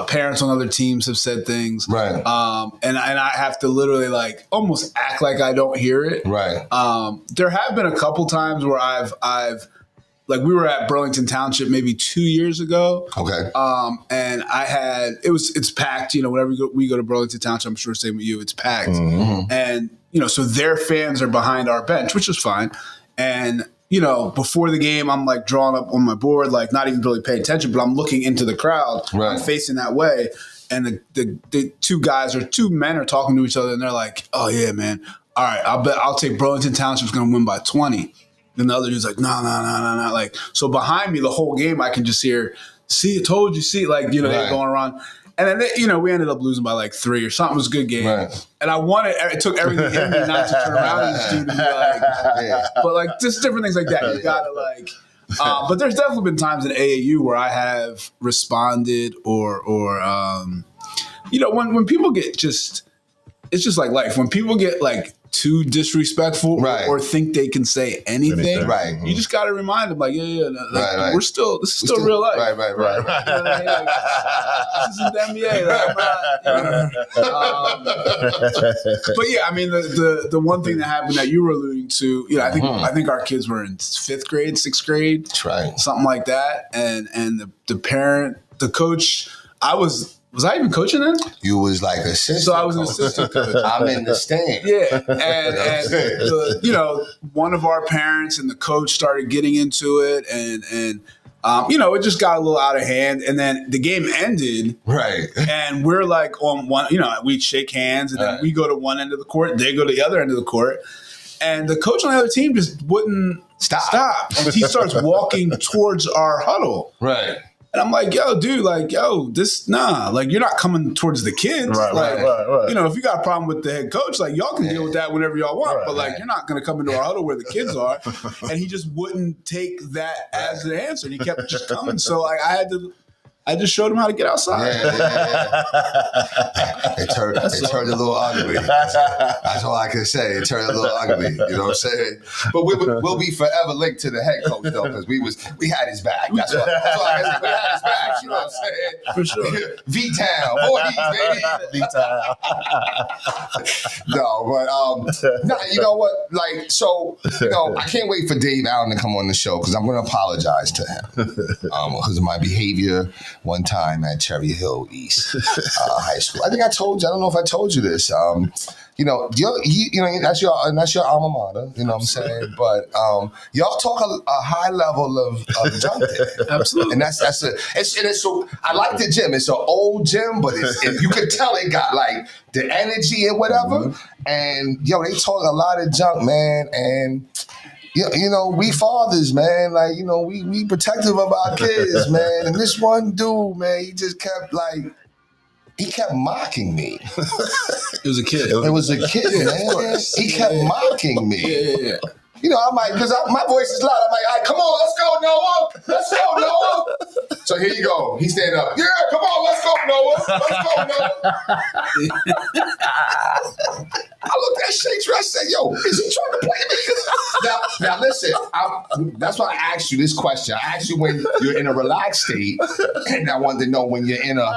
Parents on other teams have said things. Right. And I have to literally almost act like I don't hear it. Right. There have been a couple times where I've we were at Burlington Township maybe 2 years ago. Okay. And it's packed, whenever we go to Burlington Township, I'm sure same with you, it's packed. Mm-hmm. And, so their fans are behind our bench, which is fine. And, before the game, I'm drawing up on my board, not even really paying attention, but I'm looking into the crowd. Right. I'm facing that way. And the two men are talking to each other and they're like, oh yeah, man. All right, I'll take Burlington Township's going to win by 20. Then the other dude's like, no. So behind me the whole game, I can just hear, see, I told you, see, they're going around. And then, we ended up losing by like 3 or something. It was a good game. Right. And it took everything in me not to turn around and just do to be like, but like just different things like that. You gotta like, but there's definitely been times in AAU where I have responded or when people get just, it's just like life. When people get like too disrespectful or think they can say anything, right? You just got to remind them, like, right. This is still real life, right. You know what I mean? Like, this isn't the NBA. Like, but yeah, I mean, the one thing that happened that you were alluding to, I think our kids were in 5th grade, 6th grade, That's right, something like that, and the parent, the coach, Was I even coaching then? You was like assistant. So I was an assistant coach. I'm in the stand. Yeah, and one of our parents and the coach started getting into it, and it just got a little out of hand. And then the game ended, right? And we're like on one, we'd shake hands, and then we go to one end of the court, they go to the other end of the court, and the coach on the other team just wouldn't stop. And he starts walking towards our huddle, right? And I'm like, yo, dude, like, like, you're not coming towards the kids. Right. If you got a problem with the head coach, like, y'all can deal with that whenever y'all want. But, like, you're not going to come into our huddle where the kids are. And he just wouldn't take that as an answer. And he kept just coming. So, like, I just showed him how to get outside. Yeah. It turned a little ugly. That's all I can say. It turned a little ugly. You know what I'm saying? But we'll be forever linked to the head coach though, because we had his back. That's what I can say. We had his back. You know what I'm saying? For sure. V-Town, 40s, baby. V-Town. No, but you know what? Like, so I can't wait for Dave Allen to come on the show because I'm going to apologize to him because of my behavior one time at Cherry Hill East High School. I think I told you. I don't know if I told you this. That's your alma mater. You know what I'm saying? But y'all talk a high level of junk there. Absolutely. And it's so. I like the gym. It's an old gym, but you could tell it got like the energy and whatever. Mm-hmm. And they talk a lot of junk, man. And we fathers, man, like, we protective of our kids, man. And this one dude, man, he just kept mocking me. It was a kid. It was a kid, man. He kept mocking me. Yeah. I'm like, because my voice is loud. I'm like, all right, come on, let's go, Noah. Let's go, Noah. So here you go. He stand up. Yeah, come on, let's go, Noah. I looked at Shakespeare. I said, yo, is he trying to play me? Now listen, that's why I asked you this question. I asked you when you're in a relaxed state, and I wanted to know when you're in a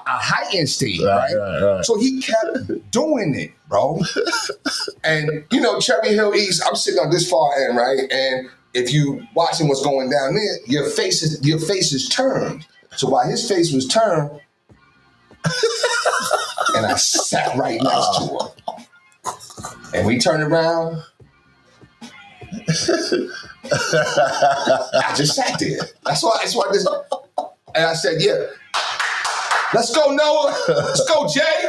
heightened state, right? So he kept doing it, bro. And, Cherry Hill East, I'm sitting on this far end, right? And if you watching what's going down there, your face is turned. So while his face was turned, and I sat right next to him. And we turned around. I just sat there. That's why and I said, yeah. Let's go, Noah. Let's go, Jay.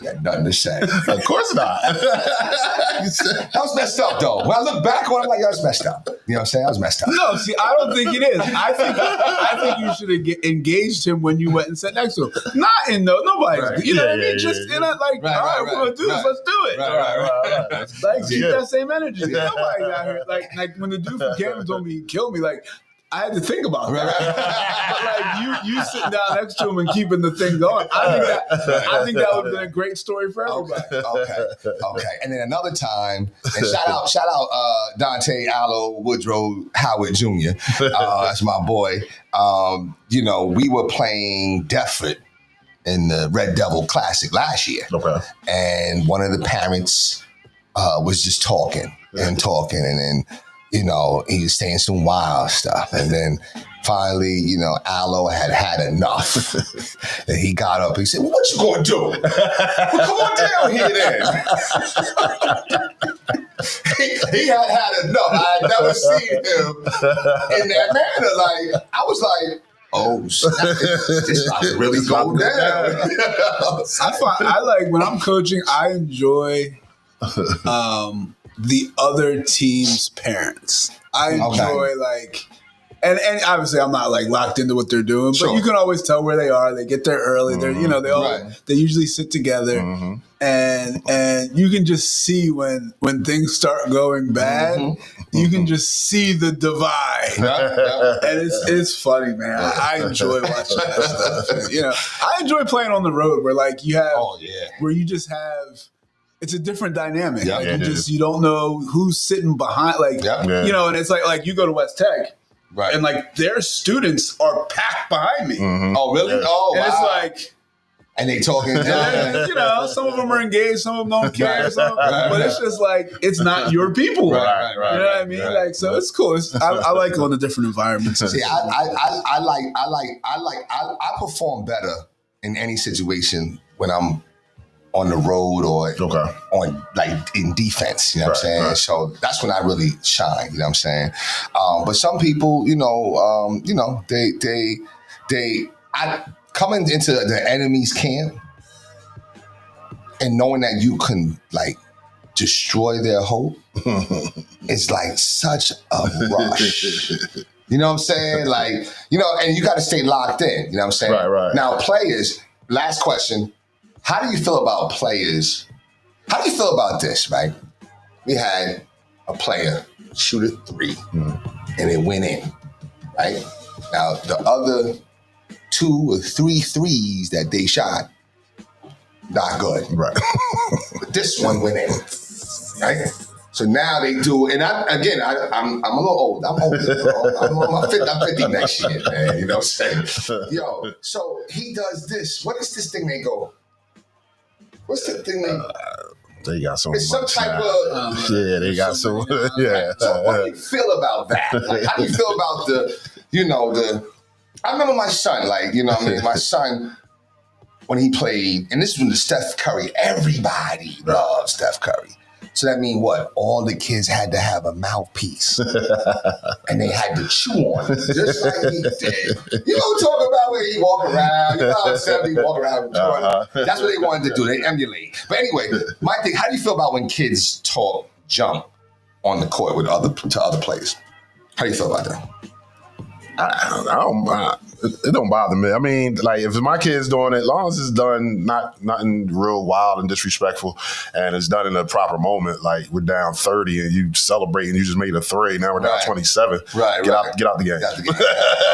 Got nothing to say. Of course not. That was messed up, though. When I look back on it, I'm like, that was messed up. You know what I'm saying? That was messed up. No, see, I don't think it is. I think you should have engaged him when you went and sat next to him. Not in nobody. Right. You know what I mean? Just in a like, all right, we're gonna do this. Let's do it. Right. Like, keep that same energy. Nobody out here. Like when the dude from Cameron told me he'd kill me, like, I had to think about that. But like you sitting down next to him and keeping the thing going. I think that would have been a great story for everybody. Okay. And then another time, and shout out Dante Allo Woodrow Howard Jr. That's my boy. We were playing Deptford in the Red Devil Classic last year. Okay. And one of the parents was just talking, and then he was saying some wild stuff. And then finally, Allo had enough. And he got up. He said, well, what you going to do? Well, come on down here then. he had enough. I had never seen him in that manner. Like, I was like, oh, this about to really go down. I like, when I'm coaching, I enjoy the other team's parents. I enjoy And obviously I'm not like locked into what they're doing, but you can always tell where they are. They get there early. They're they usually sit together, and you can just see when things start going bad. You can just see the divide, and it's funny, man. I enjoy watching that stuff. I enjoy playing on the road where like you have where you just have. It's a different dynamic. Yeah, like you don't know who's sitting behind. Like and it's like you go to West Tech. Right. And like their students are packed behind me. Oh, really? Yeah. Oh, and wow. it's like, and they talking. Some of them are engaged, some of them don't care. But it's just like it's not your people. Right. You know what I mean? Like, so it's cool. I like going to different environments. See, I perform better in any situation when I'm on the road or on like in defense, you know what I'm saying? Right. So that's when I really shine, you know what I'm saying? But some people, I coming into the enemy's camp and knowing that you can like destroy their hope is like such a rush. You know what I'm saying? Like, and you got to stay locked in, you know what I'm saying? Right. Now, players, last question. How do you feel about players? How do you feel about this, right? We had a player shoot a 3 and it went in, right? Now, the other 2 or 3 threes that they shot, not good. Right. But this one went in, right? So now they do, and I'm a little old. I'm older. I'm 50 next year, man. You know what I'm saying? Yo, so he does this. What is this thing they go? What's the thing they got some. It's some type of. They got some. Yeah. So what do you feel about that? Like, how do you feel about the? I remember my son. Like, my son when he played, and this was the Steph Curry. Everybody loves Steph Curry. So that means what? All the kids had to have a mouthpiece. And they had to chew on it, just like he did. You know, talk about where he walk around. You know how he walk around. That's what they wanted to do. They emulate. But anyway, my thing, how do you feel about when kids talk jump on the court with to other players? How do you feel about that? It don't bother me. I mean, like if my kid's doing it, as long as it's done nothing real wild and disrespectful, and it's done in a proper moment, like we're down 30 and you celebrating, you just made a 3, now we're down 27. Right, get out the game.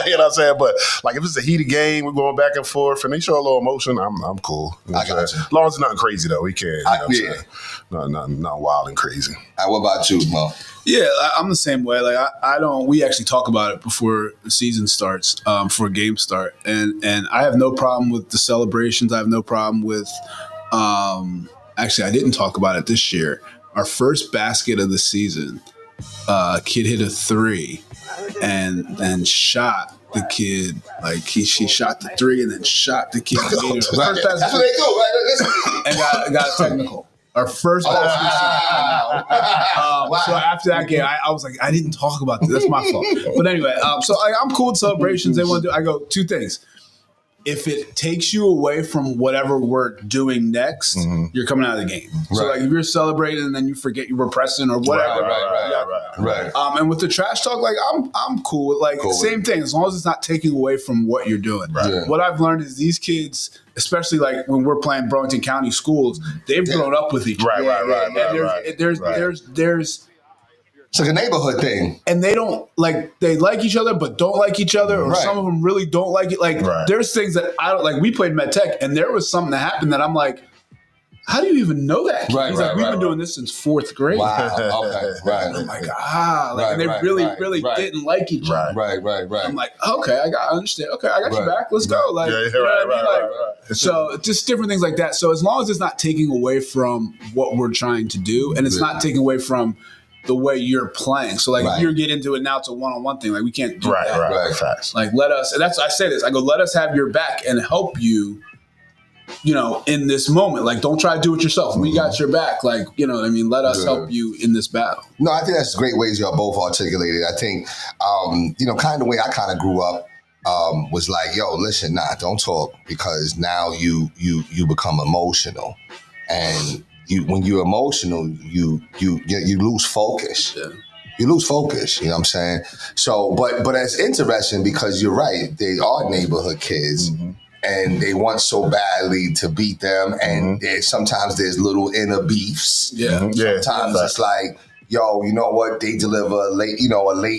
You know what I'm saying? But like if it's a heated game, we're going back and forth, and they show a little emotion, I'm cool. You know I got you. As long as it's nothing crazy though, we can't. Nothing wild and crazy. What about you, Mo? Yeah, I'm the same way. Like I don't. We actually talk about it before the season starts, for a game start, and I have no problem with the celebrations. I have no problem with. Actually, I didn't talk about it this year. Our first basket of the season, kid hit a 3, and then shot the kid. Like she shot the 3 and then shot the kid. That's what they do, right? And got a technical. Our first basket. Wow. So after that game, I was like, I didn't talk about this. That's my fault. But anyway, so I'm cool with celebrations. They want to do. I go 2 things. If it takes you away from whatever we're doing next, you're coming out of the game. So like if you're celebrating and then you forget you were pressing or whatever. Right. And with the trash talk, like I'm cool with like same thing as long as it's not taking away from what you're doing. Right. Yeah. What I've learned is these kids, especially like when we're playing Burlington County schools, they've grown up with each other. Right. There's it's like a neighborhood thing. And they don't they like each other, but don't like each other. Or some of them really don't like it. Like there's things that I don't like. We played MedTech and there was something that happened that I'm like, how do you even know that? He's like, we've been doing this since 4th grade. Wow. Okay. Right. I'm like, and they really didn't like each other. Right. I'm like, okay, I understand. Okay, I got you back. Let's go. Like, you know what I mean? Like, so just different things like that. So as long as it's not taking away from what we're trying to do, and it's not taking away from the way you're playing. So like if you get into it now, it's a one-on-one thing. Like we can't do that. Right. Facts. Like let us, and that's I say this. I go, let us have your back and help you. In this moment, like don't try to do it yourself. We got your back. Like what I mean. Let us help you in this battle. No, I think that's great ways y'all both articulated. I think kind of the way I kind of grew up was like, yo, listen, don't talk because now you become emotional and. When you're emotional, you lose focus, You lose focus, you know what I'm saying? So, but it's interesting because you're right. They are neighborhood kids. And they want so badly to beat them, and sometimes there's little inner beefs. Sometimes it's like, yo, you know what? They deliver a late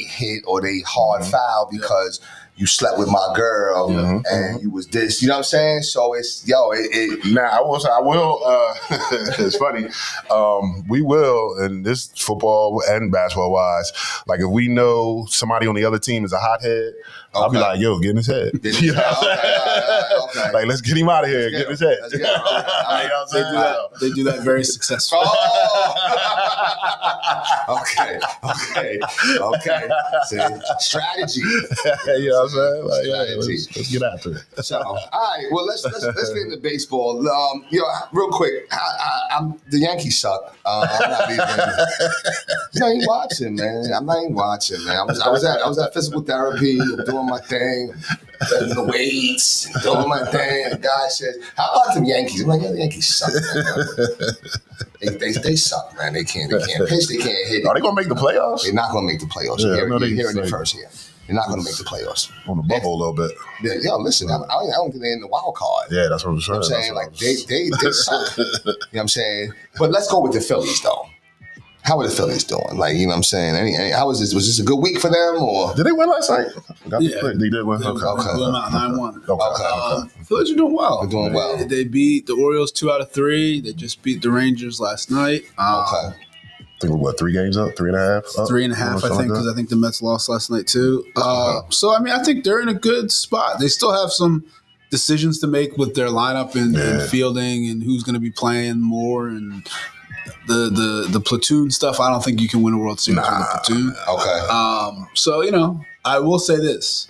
hit or they hard foul because you slept with my girl and you was this. You know what I'm saying? So it's Now I will. It's funny. We will, and this football and basketball wise, like if we know somebody on the other team is a hothead, I'll be like, yo, get in his head. You know what I'm saying? Okay. Like, let's get him out of here. Get in his head. They do that very successfully. Okay. See, strategy. You know what I'm saying? Like, let's get after it. So, all right. Well, let's get into baseball. Real quick, the Yankees suck. I'm not even watching, man. I'm not even watching, man. I was at physical therapy, doing my thing, lifting the weights, doing my thing. The guy says, "How about them Yankees?" I'm like, "Yeah, the Yankees suck, man. They suck, man. They can't pitch. They can't hit. Are they gonna make the playoffs? They're not gonna make the playoffs. Yeah, You're hearing it first here. They're not going to make the playoffs. On the bubble a little bit. Yeah, listen, I don't think they're in the wild card. Yeah, that's what I'm saying. You know what I'm saying? Like, they suck. You know what I'm saying? But let's go with the Phillies, though. How are the Phillies doing? Like, you know what I'm saying? How was this? Was this a good week for them? Or did they win last night? Yeah. They did win. They went out 9-1. Okay. Phillies are doing well. They're doing well. They beat the Orioles 2 out of 3. They just beat the Rangers last night. I think we're 3 games up, 3.5 up? 3.5, I think, because I think the Mets lost last night too. So, I mean, I think they're in a good spot. They still have some decisions to make with their lineup and fielding and who's going to be playing more and the platoon stuff. I don't think you can win a World Series with a platoon. Okay. So, I will say this.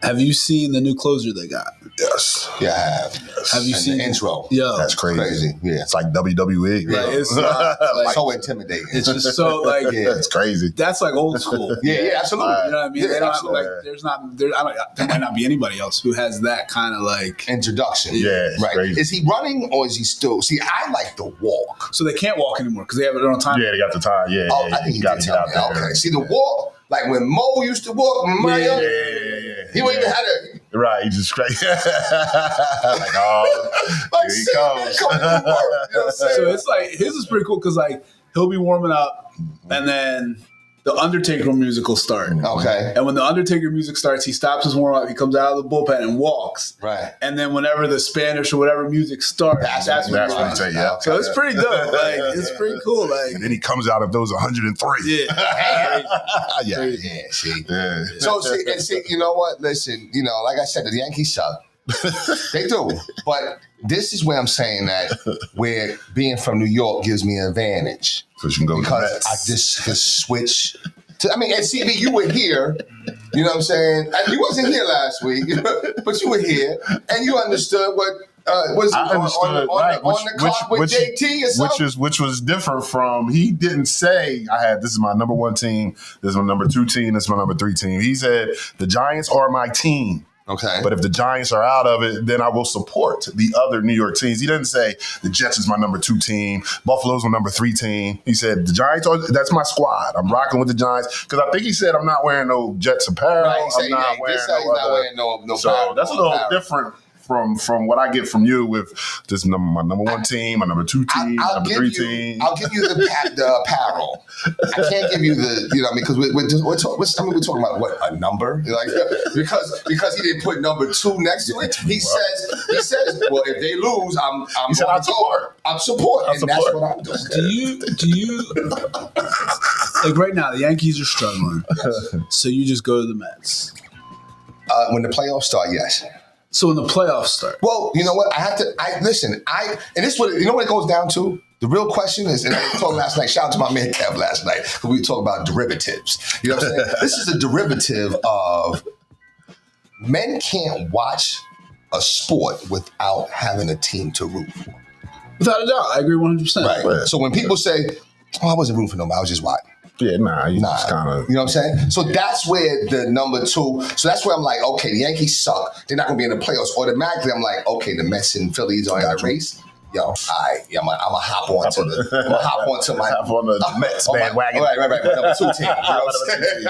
Have you seen the new closer they got? Yes. Yeah, I have. Have you seen the intro? Yeah. That's crazy. Yeah. It's like WWE. Like, it's not, so intimidating. It's just so like it's crazy. That's like old school. Yeah, absolutely. You know what I mean? Yeah, They don't absolutely. there might not be anybody else who has that kind of like introduction. Yeah, right. Crazy. Is he running or is he still? See, I like the walk. So they can't walk anymore because they have it on time. Yeah, they got the time. Yeah. I think he got did to get out tell me. there. Okay. See, the walk, like when Mo used to walk, Mario, he wouldn't even have to. Right, he just crazy. Like, here he comes. Coming to work, you know what I'm saying? So it's like his is pretty cool because like he'll be warming up and then the Undertaker music will start. Okay. And when the Undertaker music starts, he stops his warm up, he comes out of the bullpen and walks. Right. And then whenever the Spanish or whatever music starts, that's when he runs. So it's pretty dope. Like it's pretty cool. Like and then he comes out of those 103. Yeah. See. Yeah. So see, you know what? Listen, like I said, the Yankees suck. They do. But this is where I'm saying that where being from New York gives me an advantage. So you can go because to the I just could switch. And CB, you were here. You know what I'm saying? And you wasn't here last week, but you were here and you understood what was on the clock with JT or something. Which was different from, he didn't say, this is my number 1 team, this is my number 2 team, this is my number 3 team. He said, the Giants are my team. Okay. But if the Giants are out of it, then I will support the other New York teams. He didn't say the Jets is my number 2 team, Buffalo's my number 3 team. He said the Giants that's my squad. I'm rocking with the Giants. Because I think he said I'm not wearing no Jets apparel. Right, I'm not wearing no so apparel. That's a little different from what I get from you with this my number 1 team, my number 2 team, number 3 team. I'll give you the apparel. I can't give you the, because we're talking about what, a number? Like because he didn't put number 2 next to it. He says, well, if they lose, I'm support. That's what I'm doing. Do you like right now the Yankees are struggling, so you just go to the Mets? When the playoffs start, yes. So when the playoffs start, well, you know what? And this what it goes down to. The real question is, and I was talking last night, shout out to my man Kev last night, because we talk about derivatives. You know what I'm saying? This is a derivative of men can't watch a sport without having a team to root for. Without a doubt, I agree 100%. Right. So when people say, I wasn't rooting for nobody, I was just watching. Yeah, just kind of. You know what I'm saying? So that's where the number 2. So that's where I'm like, okay, the Yankees suck. They're not going to be in the playoffs. Automatically, I'm like, okay, the Mets and Phillies are in the race. yo, all right, yeah, I'm gonna hop on to my Hop on the Mets bandwagon. Right, number 2 team. You know what I'm saying?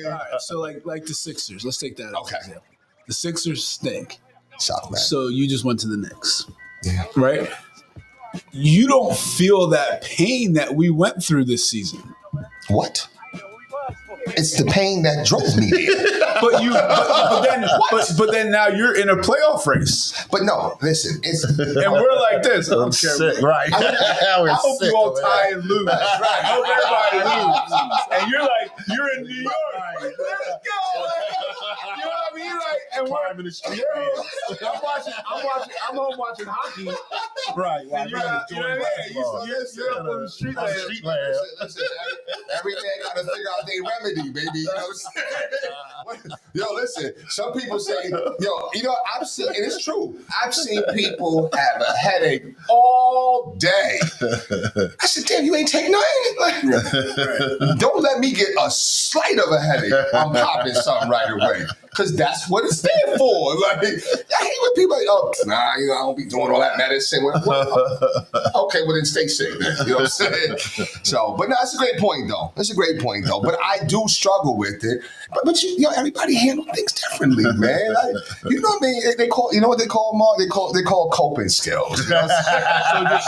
All right, so like the Sixers. Let's take that as Okay. an example. The Sixers stink. Shock, man. So you just went to the Knicks, Yeah. right? You don't feel that pain that we went through this season. What? It's the pain that drove me there. But then now you're in a playoff race, But no, listen, it's and we're like this. I don't care. Sick, right? I hope you all tie and lose. I hope everybody loses. And you're in New York. Let's go. You know what I mean? Like, and we're in the street. I'm home watching hockey. Right. And you're up on the street land. Listen, every day I gotta figure out their remedy, baby. You know what I'm saying? Yo, listen, some people say, I've seen, and it's true, I've seen people have a headache all day. I said, damn, you ain't take nothing? Like, don't let me get a slight of a headache. I'm popping something right away. Because that's what it's there for. Like, I hate when people are like, I don't be doing all that medicine. Okay, well then stay sick then. You know what I'm saying? So, but no, it's a great point though. But I do struggle with it. But everybody handle things differently, man. You know what I mean? They call, you know what they call, Mark? They call coping skills. You know what I'm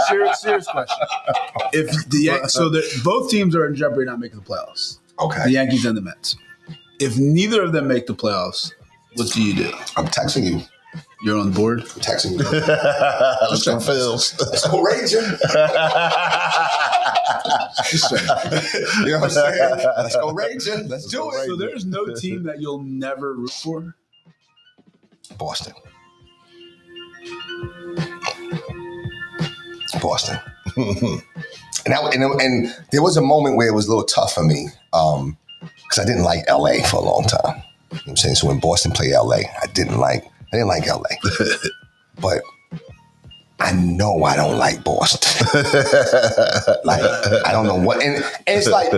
So just serious question. Both teams are in jeopardy not making the playoffs. Okay. The Yankees and the Mets. If neither of them make the playoffs, what do you do? I'm texting you. You're on board? I'm texting you. Let's go, Phils. Let's go Raging. Just saying. You know what I'm saying? Let's go Raging. Let's do it. So there's no team that you'll never root for? Boston. And there was a moment where it was a little tough for me because I didn't like LA for a long time. You know what I'm saying? So when Boston played LA, I didn't like LA. But I know I don't like Boston. Like, I don't know what. And it's like,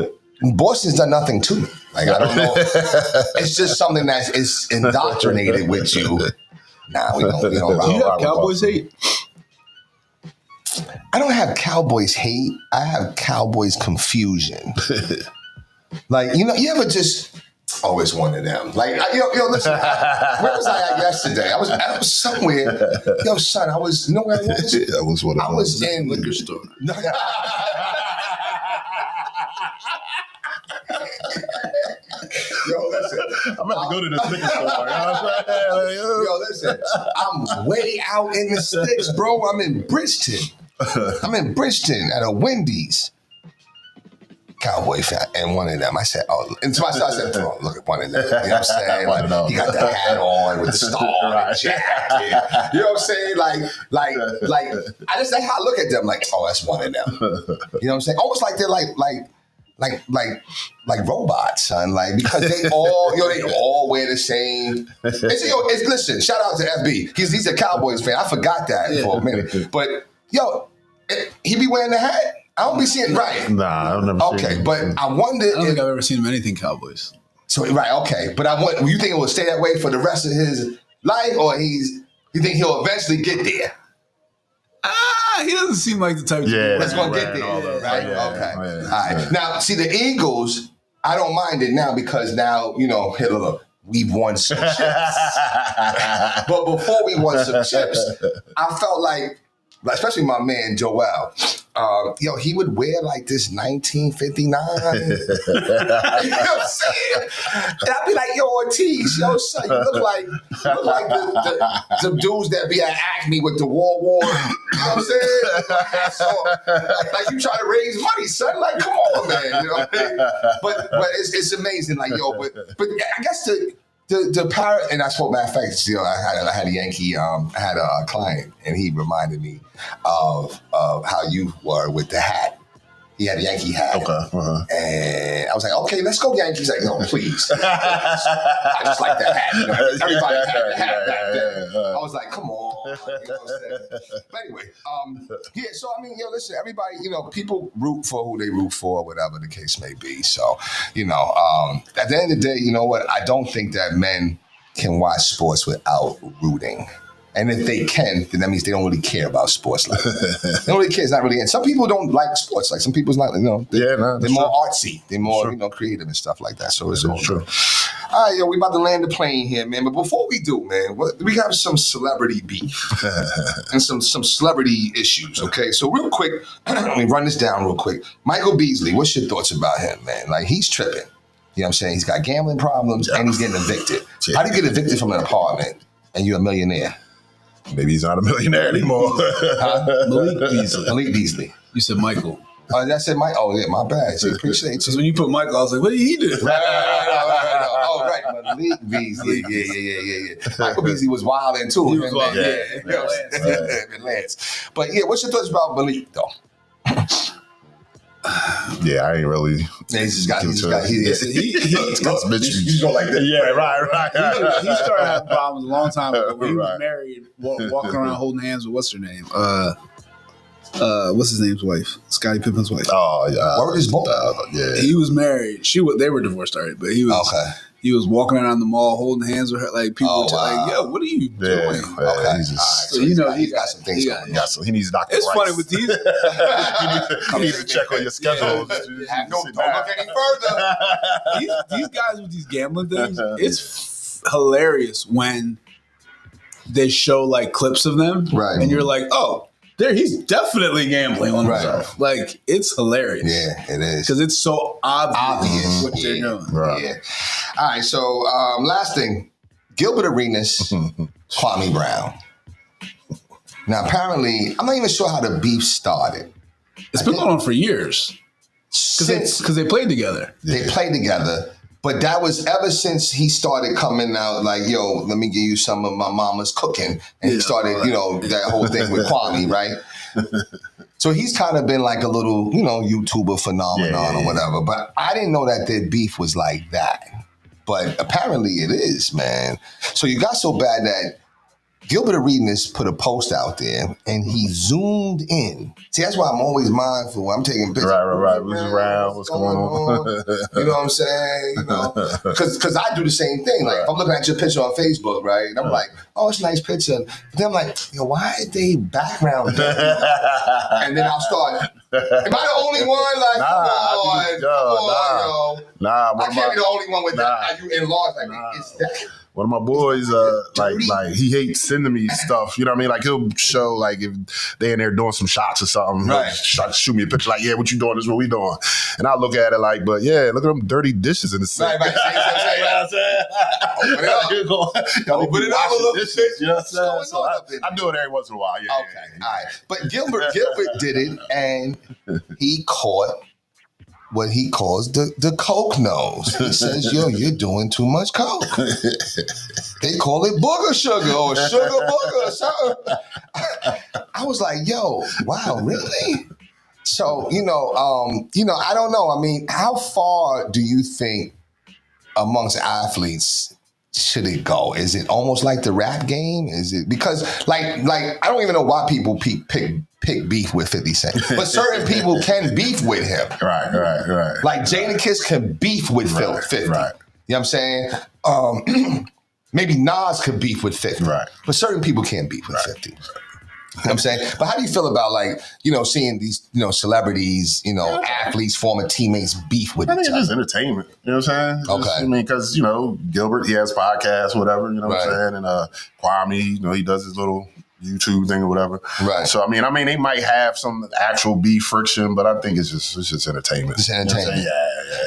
Boston's done nothing to me. Like, I don't know. It's just something that is indoctrinated with you. Nah, we don't Do you have Cowboys hate? I don't have Cowboys hate. I have Cowboys confusion. Like, you ever just always one of them. Like, listen, where was I at yesterday? I was somewhere. Yo, son, I was, you know where I was? Yeah, I was one of I was in liquor store. No. Yo, listen. I'm about to go to this liquor store. Yo, listen. I'm way out in the sticks, bro. I'm in Bridgeton at a Wendy's. Cowboy fan, and one of them, I said, and to myself, I said, oh, look at one of them. You know what I'm saying? Like, he got the hat on with the star and the jacket. You know what I'm saying? Like, that's how I look at them. Like, oh, that's one of them. You know what I'm saying? Almost like they're like robots, son. Like, because they all wear the same. Listen, shout out to FB. He's a Cowboys fan. I forgot that for a minute. But he be wearing the hat. I don't be seeing right. Nah, I've never seen Okay, him. but I wonder. I don't think I've ever seen him anything Cowboys. So right, okay, but you think it will stay that way for the rest of his life, or you think he'll eventually get there? He doesn't seem like the type. That's gonna get there, right? Okay, all right. Now, see the Eagles. I don't mind it now because now hey, look, we've won some chips. But before we won some chips, I felt like, especially my man Joel. He would wear like this 1959. You know what I'm saying? And I'd be like, yo, Ortiz, yo, son, you look like the dudes that be at Acme with the War. You know what I'm saying? So, like you try to raise money, son. Like, come on, man. You know what I mean? But it's amazing. Like, but I guess the parrot, and I spoke, matter of fact, I had a Yankee, I had a client, and he reminded me of how you were with the hat. He had a Yankee hat. Okay. Uh-huh. And I was like, okay, let's go Yankees. Like, no, please. I just like that hat. Everybody had the hat back then. I was like, come on. You know what I'm saying? But anyway, so I mean, listen, everybody, people root for who they root for, whatever the case may be. So, at the end of the day, you know what? I don't think that men can watch sports without rooting. And if they can, then that means they don't really care about sports like that. They don't really care. It's not really. And some people don't like sports. Like some people's not. They're more artsy. They're more creative and stuff like that. So it's all true. All right, yo, we about to land the plane here, man. But before we do, man, we have some celebrity beef and some celebrity issues. Okay, so real quick, let me run this down real quick. Michael Beasley, what's your thoughts about him, man? Like he's tripping. You know what I'm saying? He's got gambling problems and he's getting evicted. How do you get evicted from an apartment and you're a millionaire? Maybe he's not a millionaire anymore. Malik Beasley. You said Michael. I said Mike. Oh, yeah, my bad. So appreciate you. Because when you put Michael, I was like, what did he do? Right. Oh, right. Malik Beasley. Yeah. Michael Beasley was wild in too. He was wild. Lance. But yeah, what's your thoughts about Malik, though? Yeah, I ain't really. He's got. He's going like this. Yeah, right. He started having problems a long time ago. When he was married, walking around holding hands with what's her name? What's his name's wife? Scottie Pippen's wife. Oh, yeah. Where is both? Yeah. He was married. They were divorced already, but he was. Okay. He was walking around the mall holding hands with her. Like people were like, "Yo, what are you doing?" Okay. He's just, so he's got some things going on. So he needs Dr. It's Rice. funny with these. You need to check on your schedule. Don't look any further. These guys with these gambling things, it's hilarious when they show like clips of them, right? And you're like, "Oh, he's definitely gambling on himself." Like it's hilarious. Yeah, it is because it's so obvious what they're doing. Right. Yeah. All right. So last thing, Gilbert Arenas, Kwame Brown. Now apparently, I'm not even sure how the beef started. It's been going on for years because they played together. They played together. But that was ever since he started coming out like, yo, let me give you some of my mama's cooking. And he started, that whole thing with Kwame, right? So he's kind of been like a little, YouTuber phenomenon or whatever. But I didn't know that their beef was like that. But apparently it is, man. So you got so bad that Gilbert Arenas put a post out there and he zoomed in. See, that's why I'm always mindful when I'm taking pictures. Right. What's around? What's going on? You know what I'm saying? Because I do the same thing. Like, if I'm looking at your picture on Facebook, right? And I'm like, oh, it's a nice picture. But then I'm like, why are they background? And then I'll start, am I the only one? Like, come on, yo. Nah, I can't be the only one with that. You enlarged like it's that. One of my boys, like he hates sending me stuff. You know what I mean? Like he'll show like if they in there doing some shots or something, right? Shoot me a picture like, yeah, what you doing? This is what we doing. And I look at it like, but yeah, look at them dirty dishes in the sink. Right. Open it up. Open it up a little bit. You know what I'm saying? So I do it every once in a while. Yeah. Okay. All right. But Gilbert did it, and he caught what he calls the coke nose. He says, yo, you're doing too much coke. They call it booger sugar or sugar booger or something. I was like, yo, wow, really? So, I don't know. I mean, how far do you think amongst athletes should it go? Is it almost like the rap game? Is it because like I don't even know why people pick beef with 50 Cent, but certain people can beef with him. Right. Like Jadakiss can beef with 50. Right. You know what I'm saying? Maybe Nas could beef with 50. Right. But certain people can't beef with 50. You know what I'm saying? But how do you feel about seeing these, celebrities, athletes, former teammates beef with each other? I think it's entertainment. You know what I'm saying? Okay. I mean, because, Gilbert, he has podcasts, whatever, you know what I'm saying? And Kwame, he does his little YouTube thing or whatever. Right. So, I mean, they might have some actual beef friction, but I think it's just entertainment. It's entertainment. You know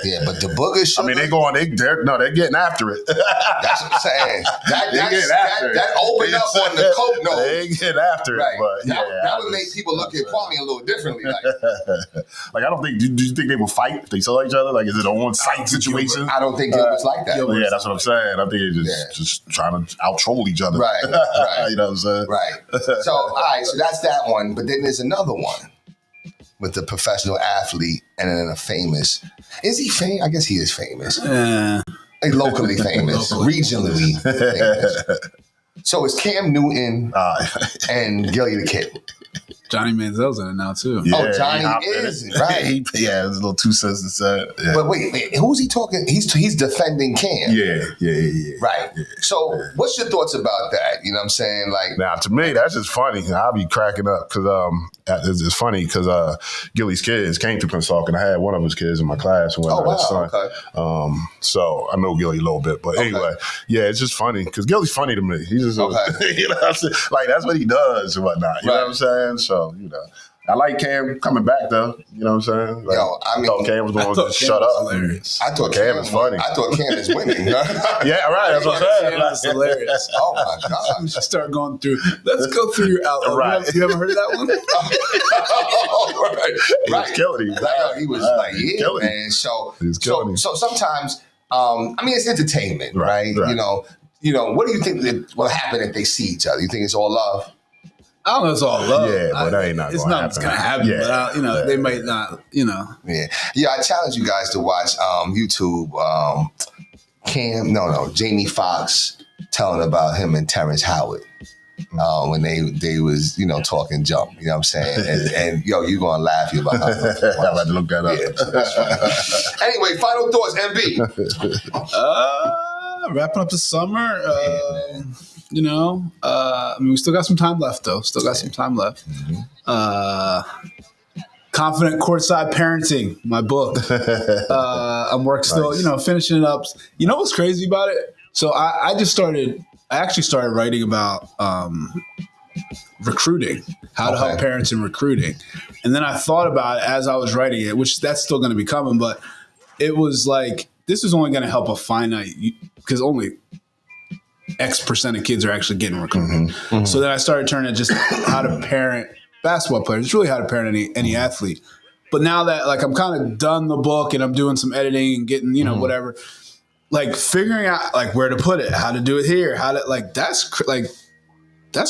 yeah, but the booger shit. I mean, they're getting after it. That's what I'm saying. That opened up on the coke nose. They get after it. Right. But that would make people look at Kwame a little differently. Like I don't think. Do you think they will fight if they saw each other? Like, is it an on-site situation? I don't think Gilbert's like that. Yeah, that's what I'm saying. I think they're just trying to out-troll each other. Right. You know what I'm saying? Right. So, all right. So that's that one. But then there's another one with the professional athlete and then a famous. Is he famous? I guess he is famous. Locally famous. Regionally famous. So it's Cam Newton and Gilly the Kid. Johnny Manziel's in it now too. Yeah, Johnny is right. His little 2 cents to say. Yeah. But wait, who's he talking? He's defending Cam. Yeah. Right. Yeah. So, what's your thoughts about that? You know what I'm saying? Like, now to me, that's just funny. I'll be cracking up because it's funny because Gilly's kids came to Pensacola, and I had one of his kids in my class. And his son. Okay. So I know Gilly a little bit, but anyway, yeah, it's just funny because Gilly's funny to me. He's just you know what I'm saying? Like that's what he does and whatnot. You know what I'm saying? So I like Cam coming back though. You know what I'm saying? Like, I thought Cam was going to just shut up. Hilarious. I thought Cam was funny. I thought Cam is winning. Yeah, right. That's what I'm saying. Cam is hilarious. Oh my god! We should start going through. Let's go through your outline. Right. You haven't heard of that one? He was killing him. He was like, yeah, man. So sometimes, I mean, it's entertainment, right? You know, what do you think that will happen if they see each other? You think it's all love? I don't know. It's all love. Yeah, but that ain't not. It's not nothing's gonna happen. Yeah, but they might not. Yeah. I challenge you guys to watch YouTube. Jamie Foxx telling about him and Terrence Howard. When they was talking jump, you know what I'm saying, and you're gonna laugh about. I'm about to look that up. Yeah, anyway, final thoughts, MB. Wrapping up the summer. I mean, we still got some time left, though. Some time left. Confident Courtside Parenting, my book. I'm still, finishing it up. You know what's crazy about it? So I actually started writing about recruiting, how to help parents in recruiting. And then I thought about it as I was writing it, which that's still going to be coming, but it was like, this is only going to help a finite, because only X% of kids are actually getting recruited. So then I started turning it just how to parent basketball players. It's really how to parent any athlete. But now that I'm kind of done the book and I'm doing some editing and getting, whatever, figuring out where to put it, how to do it here, that's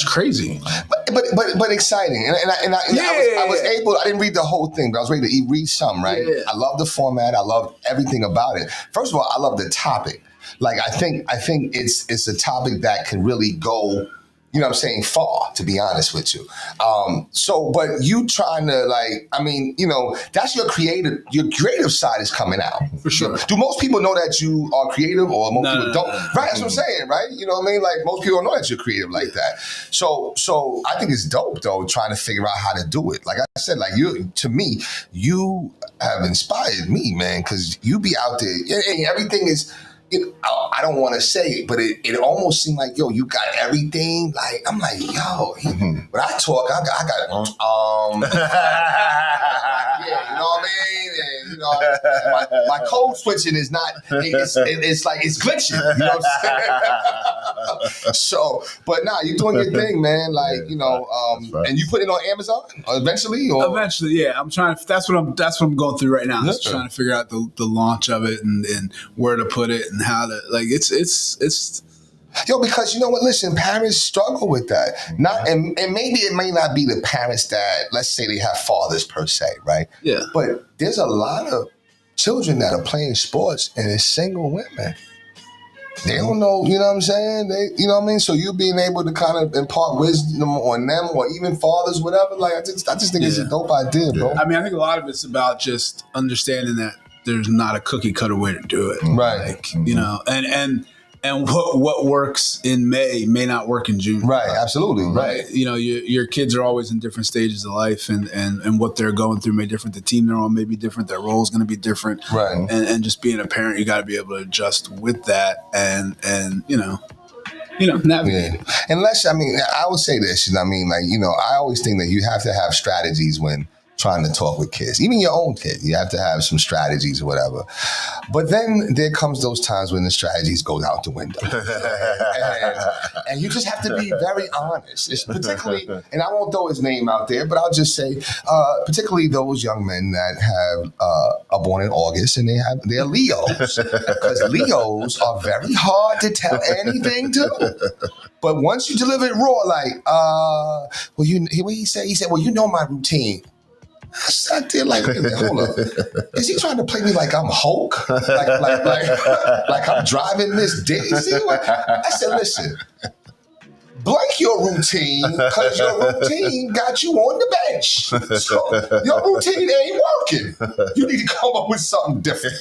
crazy. But exciting. I was able, I didn't read the whole thing, but I was ready to read some, right? Yeah. I love the format. I love everything about it. First of all, I love the topic. I think it's a topic that can really go, far, to be honest with you. But you trying to that's your creative side is coming out. For sure. Do most people know that you are creative, or most people don't? Right, that's what I'm saying, right? You know what I mean? Like, most people don't know that you're creative like that. So I think it's dope though, trying to figure out how to do it. Like I said, you have inspired me, man, because you be out there and everything is. I don't want to say it, but it almost seemed like, you got everything. I'm like, when I talk, I got, yeah, you know what I mean? And, my code switching is not, it's glitching, you know what I'm saying? So, but you're doing your thing, man. And you put it on Amazon eventually? Or? Eventually, yeah. That's what I'm going through right now. Just trying to figure out the launch of it and where to put it and how to, it's because you know what? Listen, parents struggle with that. And maybe it may not be the parents that, let's say, they have fathers per se, right? Yeah. But there's a lot of children that are playing sports and it's single women. They don't know, you know what I'm saying? You know what I mean? So you being able to kind of impart wisdom on them, or even fathers, whatever. I just think it's a dope idea, bro. I mean, I think a lot of it's about just understanding that there's not a cookie cutter way to do it, right? And what works in May not work in June. Right, absolutely. Right. Your kids are always in different stages of life, and what they're going through may be different. The team they're on may be different. Their role is going to be different. Right. And just being a parent, you got to be able to adjust with that and navigate it. Unless, I would say this, I always think that you have to have strategies when trying to talk with kids, even your own kid. You have to have some strategies or whatever. But then there comes those times when the strategies goes out the window. and you just have to be very honest. It's particularly, and I won't throw his name out there, but I'll just say, particularly those young men that are born in August and they're Leos. Because Leos are very hard to tell anything to. But once you deliver it raw, he said, well, you know my routine. I sat there hold up. Is he trying to play me like I'm Hulk? Like I'm driving this dick? I said, listen, blank your routine because your routine got you on the bench. So your routine ain't working. You need to come up with something different.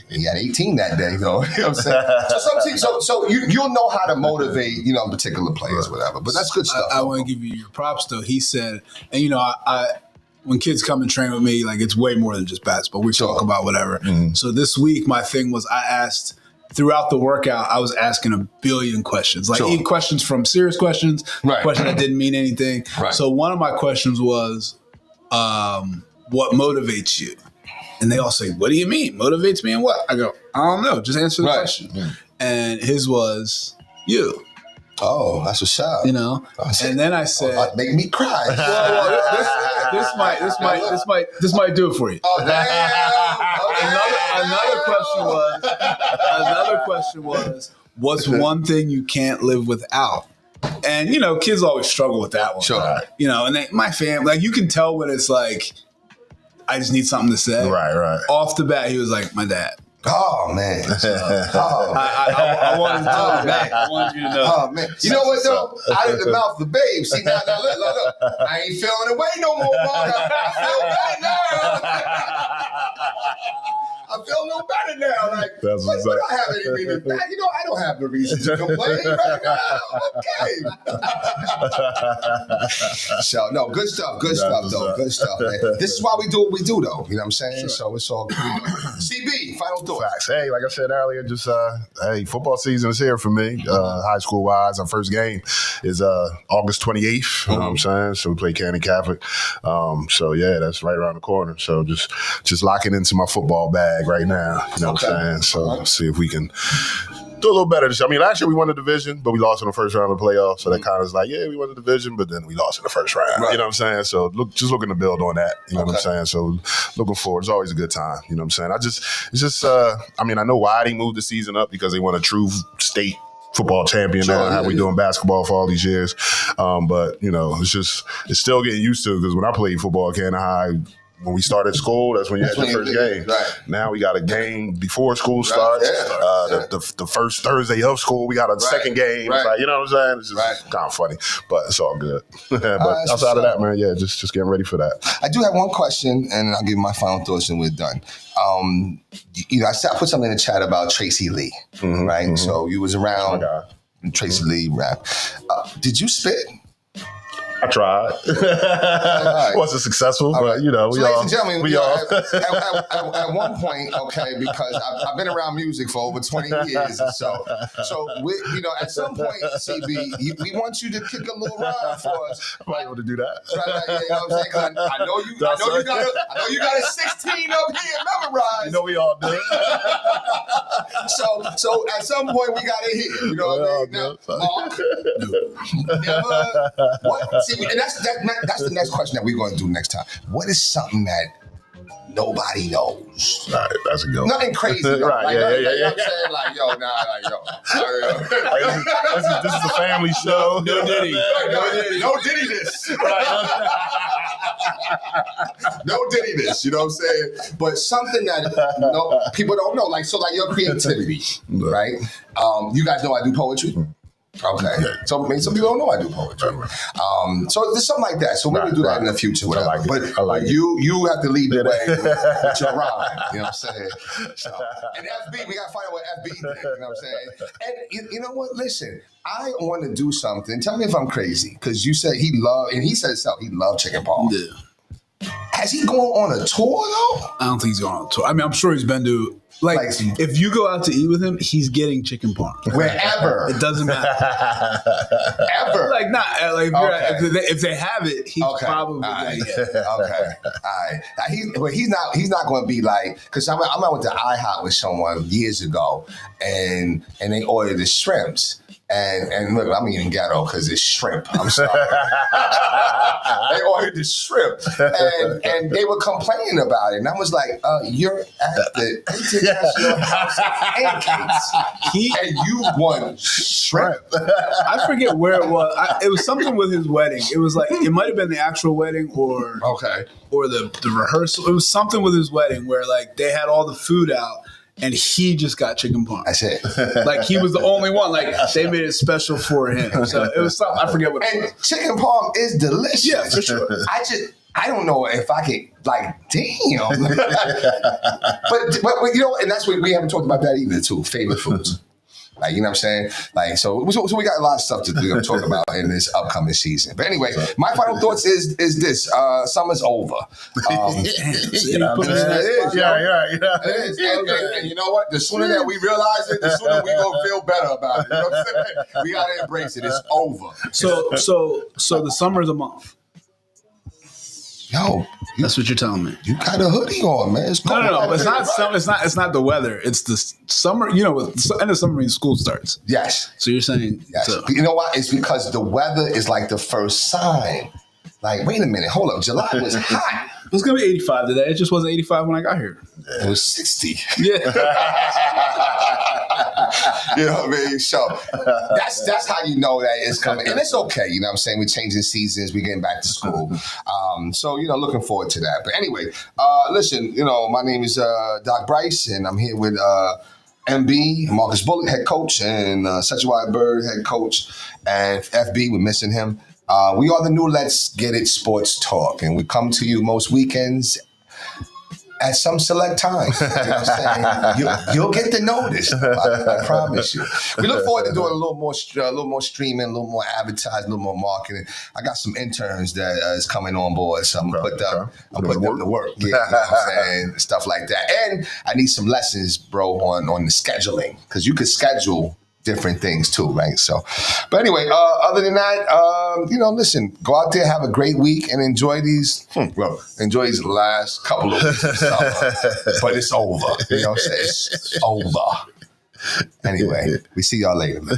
He had 18 that day, though. You know what I'm saying? So you'll know how to motivate, particular players, whatever. But that's good stuff. I want to give you your props, though. He said, and I when kids come and train with me, like it's way more than just basketball. We talk about whatever. Mm-hmm. So this week, my thing was I asked. Throughout the workout, I was asking a billion questions, like questions from serious questions, questions that didn't mean anything. Right. So one of my questions was, what motivates you? And they all say, what do you mean? Motivates me and what? I go, I don't know. Just answer the question. Mm. And his was, you. Oh, that's a shot. And then I said, make me cry. This might do it for you. Oh, damn. Another question was, what's one thing you can't live without? And kids always struggle with that one. Sure. And my family, you can tell when it's like, I just need something to say. Right. Off the bat, he was like, my dad. Oh man! I wanted to tell you that. I wanted you to know. Oh man! You know what though? Out of the mouth of the babe. See now, look. I ain't feeling away no more, Mark. I feel better now. I feel no better now. Like, but I have any reason. I don't have the reason to complain right now. Okay. So no, good stuff. Good stuff, though. Good stuff, man. This is why we do what we do, though. You know what I'm saying? Sure. So it's all good. CB, final thoughts. Facts. Hey, like I said earlier, just football season is here for me. High school wise, our first game is August 28th. You know what I'm saying? So we play Canton Catholic. So yeah, that's right around the corner. So just locking into my football bag right now. You know what I'm saying? So see if we can do a little better. Last year we won the division, but we lost in the first round of the playoffs. So that kind of is like, yeah, we won the division, but then we lost in the first round. Right. You know what I'm saying? So looking to build on that. You know what I'm saying? So looking forward. It's always a good time. You know what I'm saying? I know why they moved the season up because they want a true state football champion now. How we doing basketball for all these years. But it's still getting used to it because when I played football at Canton High, when we started school, that's when you had your first game. Right. Now we got a game before school starts. The first Thursday of school, we got a second game. Right. Like, you know what I'm saying? It's just kind of funny, but it's all good. But outside of that, man, just getting ready for that. I do have one question, and I'll give you my final thoughts, and we're done. I put something in the chat about Tracy Lee, right? Mm-hmm. So you was around Tracy Lee rap. Did you spit? I tried. Wasn't successful, but ladies and gentlemen, at one point, because I've been around music for over 20 years, so we, at some point, CB, we want you to kick a little rhyme for us. I might be able to do that. You know what I'm saying? 'Cause I know you got a 16 up here memorized. We all do. So at some point we got it here. You know what I mean? Now, Mark, what? See, and that's the next question that we're going to do next time. What is something that nobody knows? Right, that's a good one. Nothing crazy. Right, yeah. You know what I'm saying? Like, This is a family show. No Diddy. No Diddy this. No Diddy this. You know what I'm saying? But something that people don't know. Like your creativity, right? You guys know I do poetry. Okay. So some people don't know I do poetry. So there's something like that. So maybe do that in the future, whatever. I like it. You have to lead the way with your rhyme. You know what I'm saying? So, and FB, we got to find out what FB did. You know what I'm saying? And you know what? Listen, I want to do something. Tell me if I'm crazy, because you said he said he loved chicken parm. Yeah. Has he gone on a tour though? I don't think he's going on a tour. I'm sure he's been to. Like, if you go out to eat with him, he's getting chicken parm. Wherever. It doesn't matter. Ever. If they have it, he's probably going to get it. Okay. All right. He's not going to be like, because I went to IHOP with someone years ago, and they ordered the shrimps. And look, I'm eating ghetto because it's shrimp. I'm sorry. They ordered the shrimp, and they were complaining about it. And I was like, "You're at the International House of Pancakes, and you want shrimp." I forget where it was. It was something with his wedding. It was like it might have been the actual wedding or the rehearsal. It was something with his wedding where like they had all the food out. and he just got chicken parm. That's it. Like he was the only one. Like they made it special for him. So it was something, I forget what it And was. chicken parm is delicious. Yeah, for sure. I don't know if I could, like, damn. but you know, and that's what we haven't talked about that either, too. Favorite foods. Like, you know what I'm saying? Like, so we got a lot of stuff to talk about in this upcoming season. But anyway, my final thoughts is this. Summer's over. It is. And you know what? The sooner that we realize it, the sooner we gonna feel better about it. You know what I'm saying? We gotta embrace it. It's over. So the summer's a month. Yo, That's what you're telling me. you got a hoodie on, man. It's cold. No. It's not summer. It's not the weather. It's the summer. You know, end of summer means school starts. Yes. So you're saying, Yes. so, You know why? It's because the weather is like the first sign. Like, wait a minute, hold up. July was hot. it was gonna be 85 today. It just wasn't 85 when I got here. It was 60. Yeah. You know what I mean? So that's how you know that it's coming. And it's okay, you know what I'm saying? We're changing seasons, we're getting back to school. So, you know, looking forward to that. But anyway, listen, you know, my name is Doc Bryce, and I'm here with MB, Marcus Bullock, head coach, and Such a Wide Bird, head coach, and FB, we're missing him. We are the new Let's Get It Sports Talk, and we come to you most weekends at some select time. You know what I'm saying? You'll get the notice. I promise you. We look forward to doing a little more streaming, a little more advertising, a little more marketing. I got some interns that is coming on board, so I'm put them to work. Yeah, you know what I'm saying? Stuff like that. And I need some lessons, bro, on the scheduling, because you could schedule different things too, right? So, but anyway, other than that, you know, listen, go out there, have a great week, and enjoy these last couple of weeks of summer. But it's over. You know what I'm saying? It's over. Anyway, we see y'all later, man.